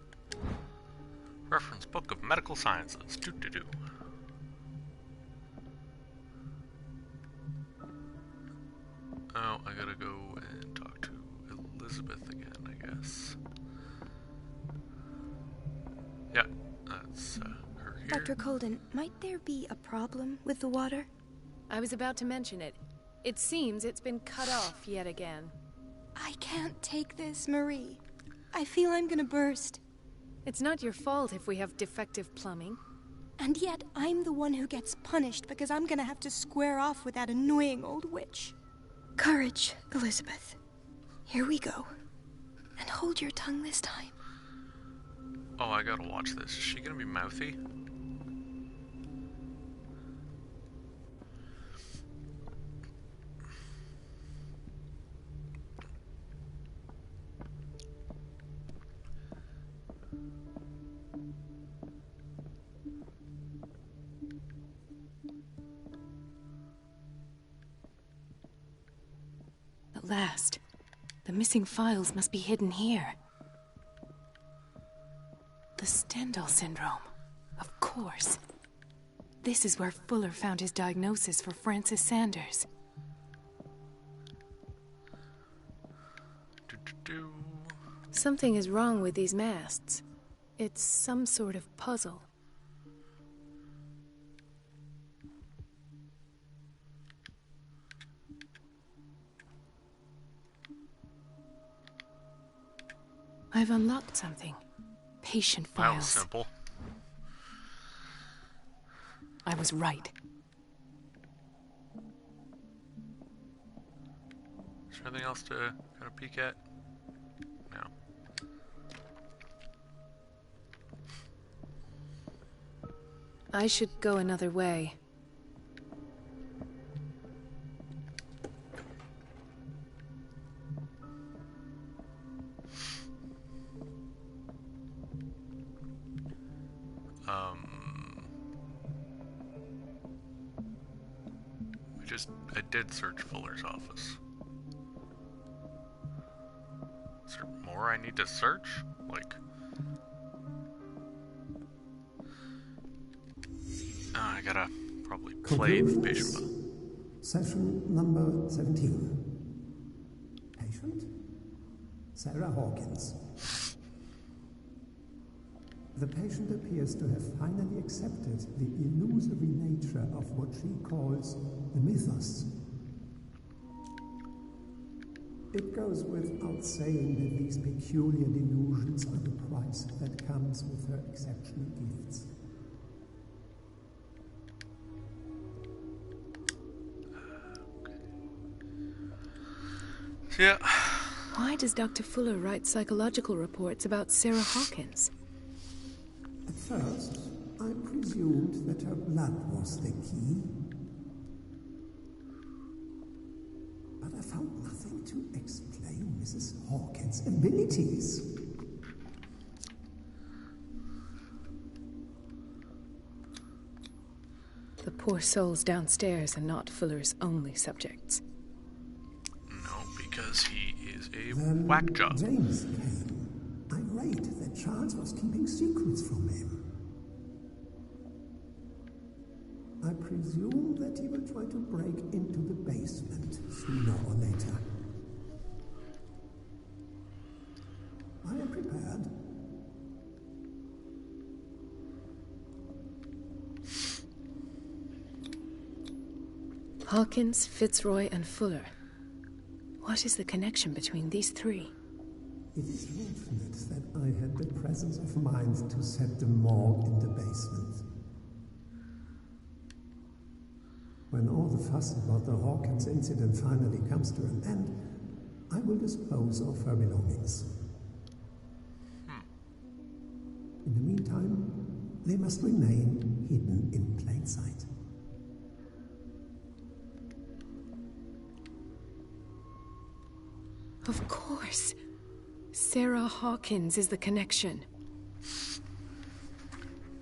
Reference Book of Medical Sciences. Doo-doo-doo. Oh, I gotta go and talk to Elizabeth again, I guess. Yeah, that's her here. Dr. Colden, might there be a problem with the water? I was about to mention it. It seems it's been cut off yet again. I can't take this, Marie. I feel I'm gonna burst. It's not your fault if we have defective plumbing. And yet, I'm the one who gets punished because I'm gonna have to square off with that annoying old witch. Courage, Elizabeth. Here we go. And hold your tongue this time. Oh, I gotta watch this. Is she gonna be mouthy? At last. The missing files must be hidden here. The Stendhal syndrome. Of course. This is where Fuller found his diagnosis for Francis Sanders. Something is wrong with these masts. It's some sort of puzzle. I've unlocked something. Patient files. That was simple. I was right. Is there anything else to kind of peek at? No. I should go another way. I did search Fuller's office. Is there more I need to search? Like... I gotta probably play the patient file. Session number 17. Patient? Sarah Hawkins. The patient appears to have finally accepted the illusory nature of what she calls the mythos. It goes without saying that these peculiar delusions are the price that comes with her exceptional gifts. Yeah. Why does Dr. Fuller write psychological reports about Sarah Hawkins? At first, I presumed that her blood was the key. But I found nothing to explain Mrs. Hawkins' abilities. The poor souls downstairs are not Fuller's only subjects. No, because he is a whack job. James came, irate that Charles was keeping secrets from him. I presume that he will try to break into the basement sooner or later. I am prepared. Hawkins, Fitzroy, and Fuller. What is the connection between these three? It is fortunate that I had the presence of mind to set the morgue in the basement. When all the fuss about the Hawkins incident finally comes to an end, I will dispose of her belongings. In the meantime, they must remain hidden in plain sight. Of course. Sarah Hawkins is the connection.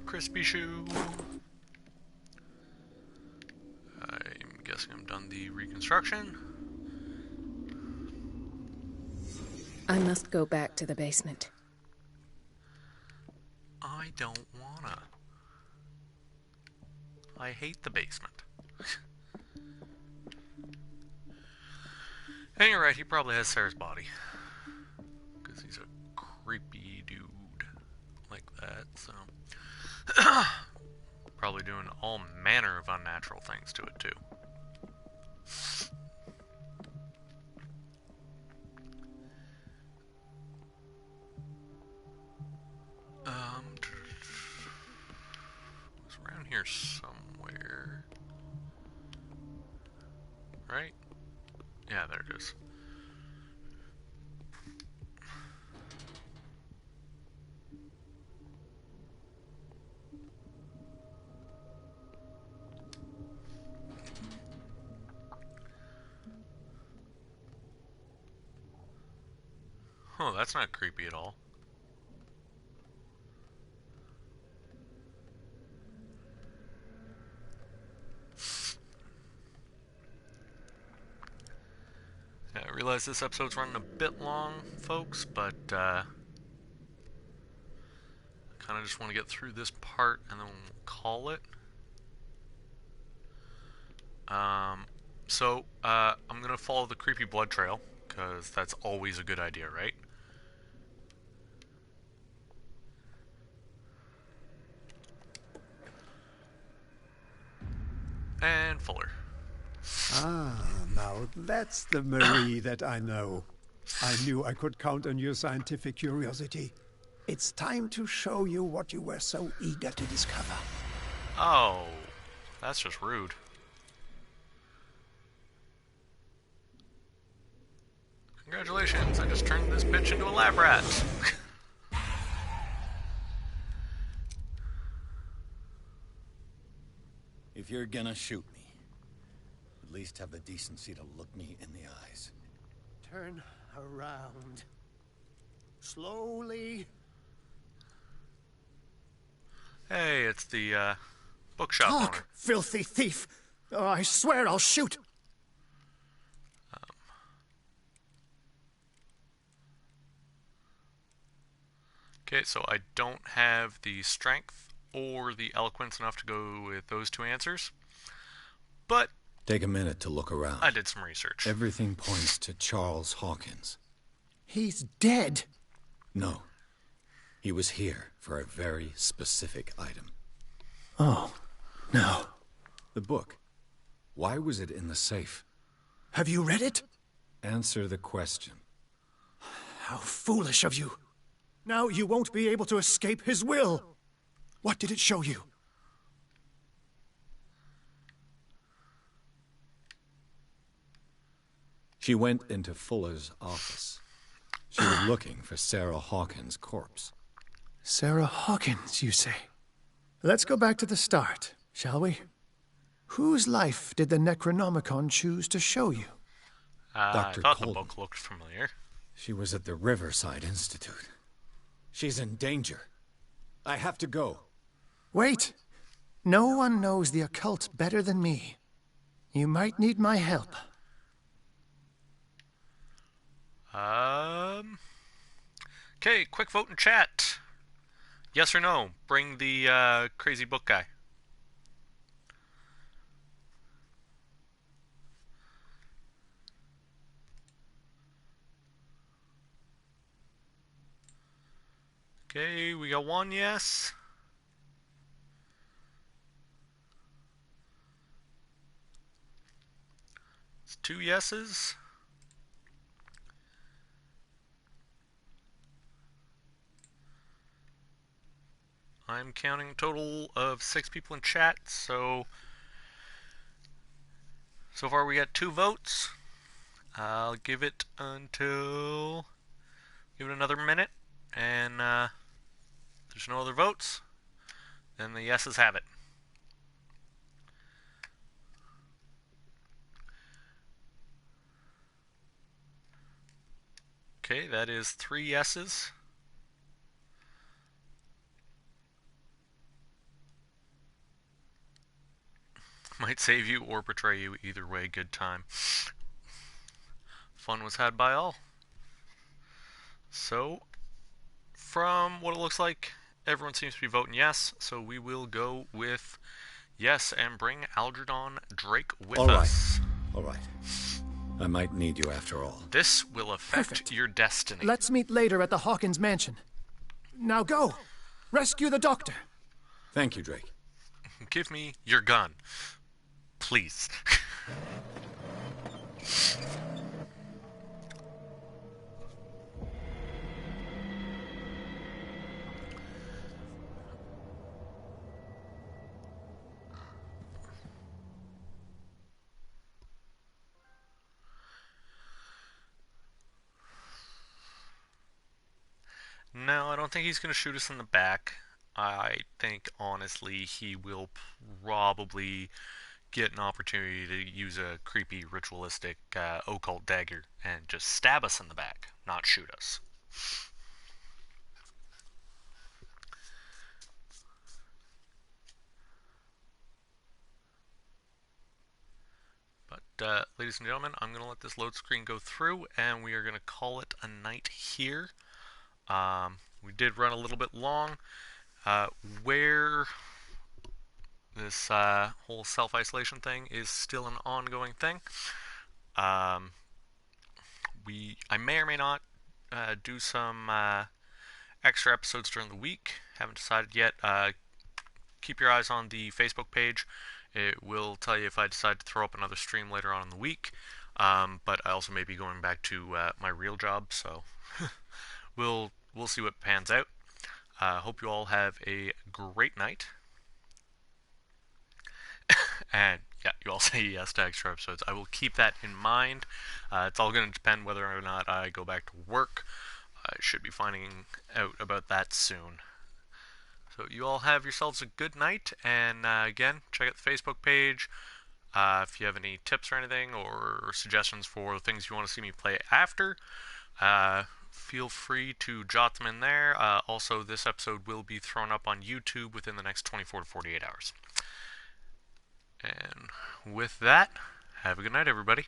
Crispy shoe. I'm guessing I'm done the reconstruction. I must go back to the basement. I don't wanna. I hate the basement. And you're right, he probably has Sarah's body. Because he's a creepy dude like that, so. Probably doing all manner of unnatural things to it, too. It was around here somewhere. Right? Yeah, there it is. Oh, that's not creepy at all. Yeah, I realize this episode's running a bit long, folks, but I kind of just want to get through this part and then we'll call it. I'm going to follow the creepy blood trail, because that's always a good idea, right? And Fuller. Ah, now that's the Marie that I know. I knew I could count on your scientific curiosity. It's time to show you what you were so eager to discover. Oh, that's just rude. Congratulations, I just turned this bitch into a lab rat. If you're gonna shoot me, at least have the decency to look me in the eyes. Turn around. Slowly. Hey, it's the, bookshop owner. Talk, filthy thief! Oh, I swear I'll shoot! Okay, so I don't have the strength or the eloquence enough to go with those two answers. But take a minute to look around. I did some research. Everything points to Charles Hawkins. He's dead. No. He was here for a very specific item. Oh, no. The book. Why was it in the safe? Have you read it? Answer the question. How foolish of you. Now you won't be able to escape his will. What did it show you? She went into Fuller's office. She was looking for Sarah Hawkins' corpse. Sarah Hawkins, you say? Let's go back to the start, shall we? Whose life did the Necronomicon choose to show you? Dr. I thought Colton. the book looked familiar. She was at the Riverside Institute. She's in danger. I have to go. Wait. No one knows the occult better than me. You might need my help. Okay, quick vote in chat. Yes or no? Bring the crazy book guy. Okay, we got one yes. It's two yeses. I'm counting a total of 6 people in chat, so So far we got 2 votes. I'll give it until... Give it another minute, and if there's no other votes, then the yeses have it. Okay, that is 3 yeses. Might save you or betray you. Either way, good time. Fun was had by all. So, from what it looks like, everyone seems to be voting yes, so we will go with yes and bring Algernon Drake with us. All right. I might need you after all. This will affect your destiny. Let's meet later at the Hawkins mansion. Now go! Rescue the doctor! Thank you, Drake. Give me your gun. Please. No, I don't think he's going to shoot us in the back. I think, honestly, he will probably get an opportunity to use a creepy, ritualistic, occult dagger and just stab us in the back, not shoot us. But, ladies and gentlemen, I'm going to let this load screen go through, and we are going to call it a night here. We did run a little bit long. Where this whole self-isolation thing is still an ongoing thing. I may or may not do some extra episodes during the week. Haven't decided yet. Keep your eyes on the Facebook page. It will tell you if I decide to throw up another stream later on in the week. But I also may be going back to my real job, so we'll see what pans out. Hope you all have a great night. And yeah, you all say yes to extra episodes. I will keep that in mind. It's all going to depend whether or not I go back to work. I should be finding out about that soon. So you all have yourselves a good night, and again, check out the Facebook page. If you have any tips or anything, or suggestions for things you want to see me play after, feel free to jot them in there. Also, this episode will be thrown up on YouTube within the next 24 to 48 hours. And with that, have a good night, everybody.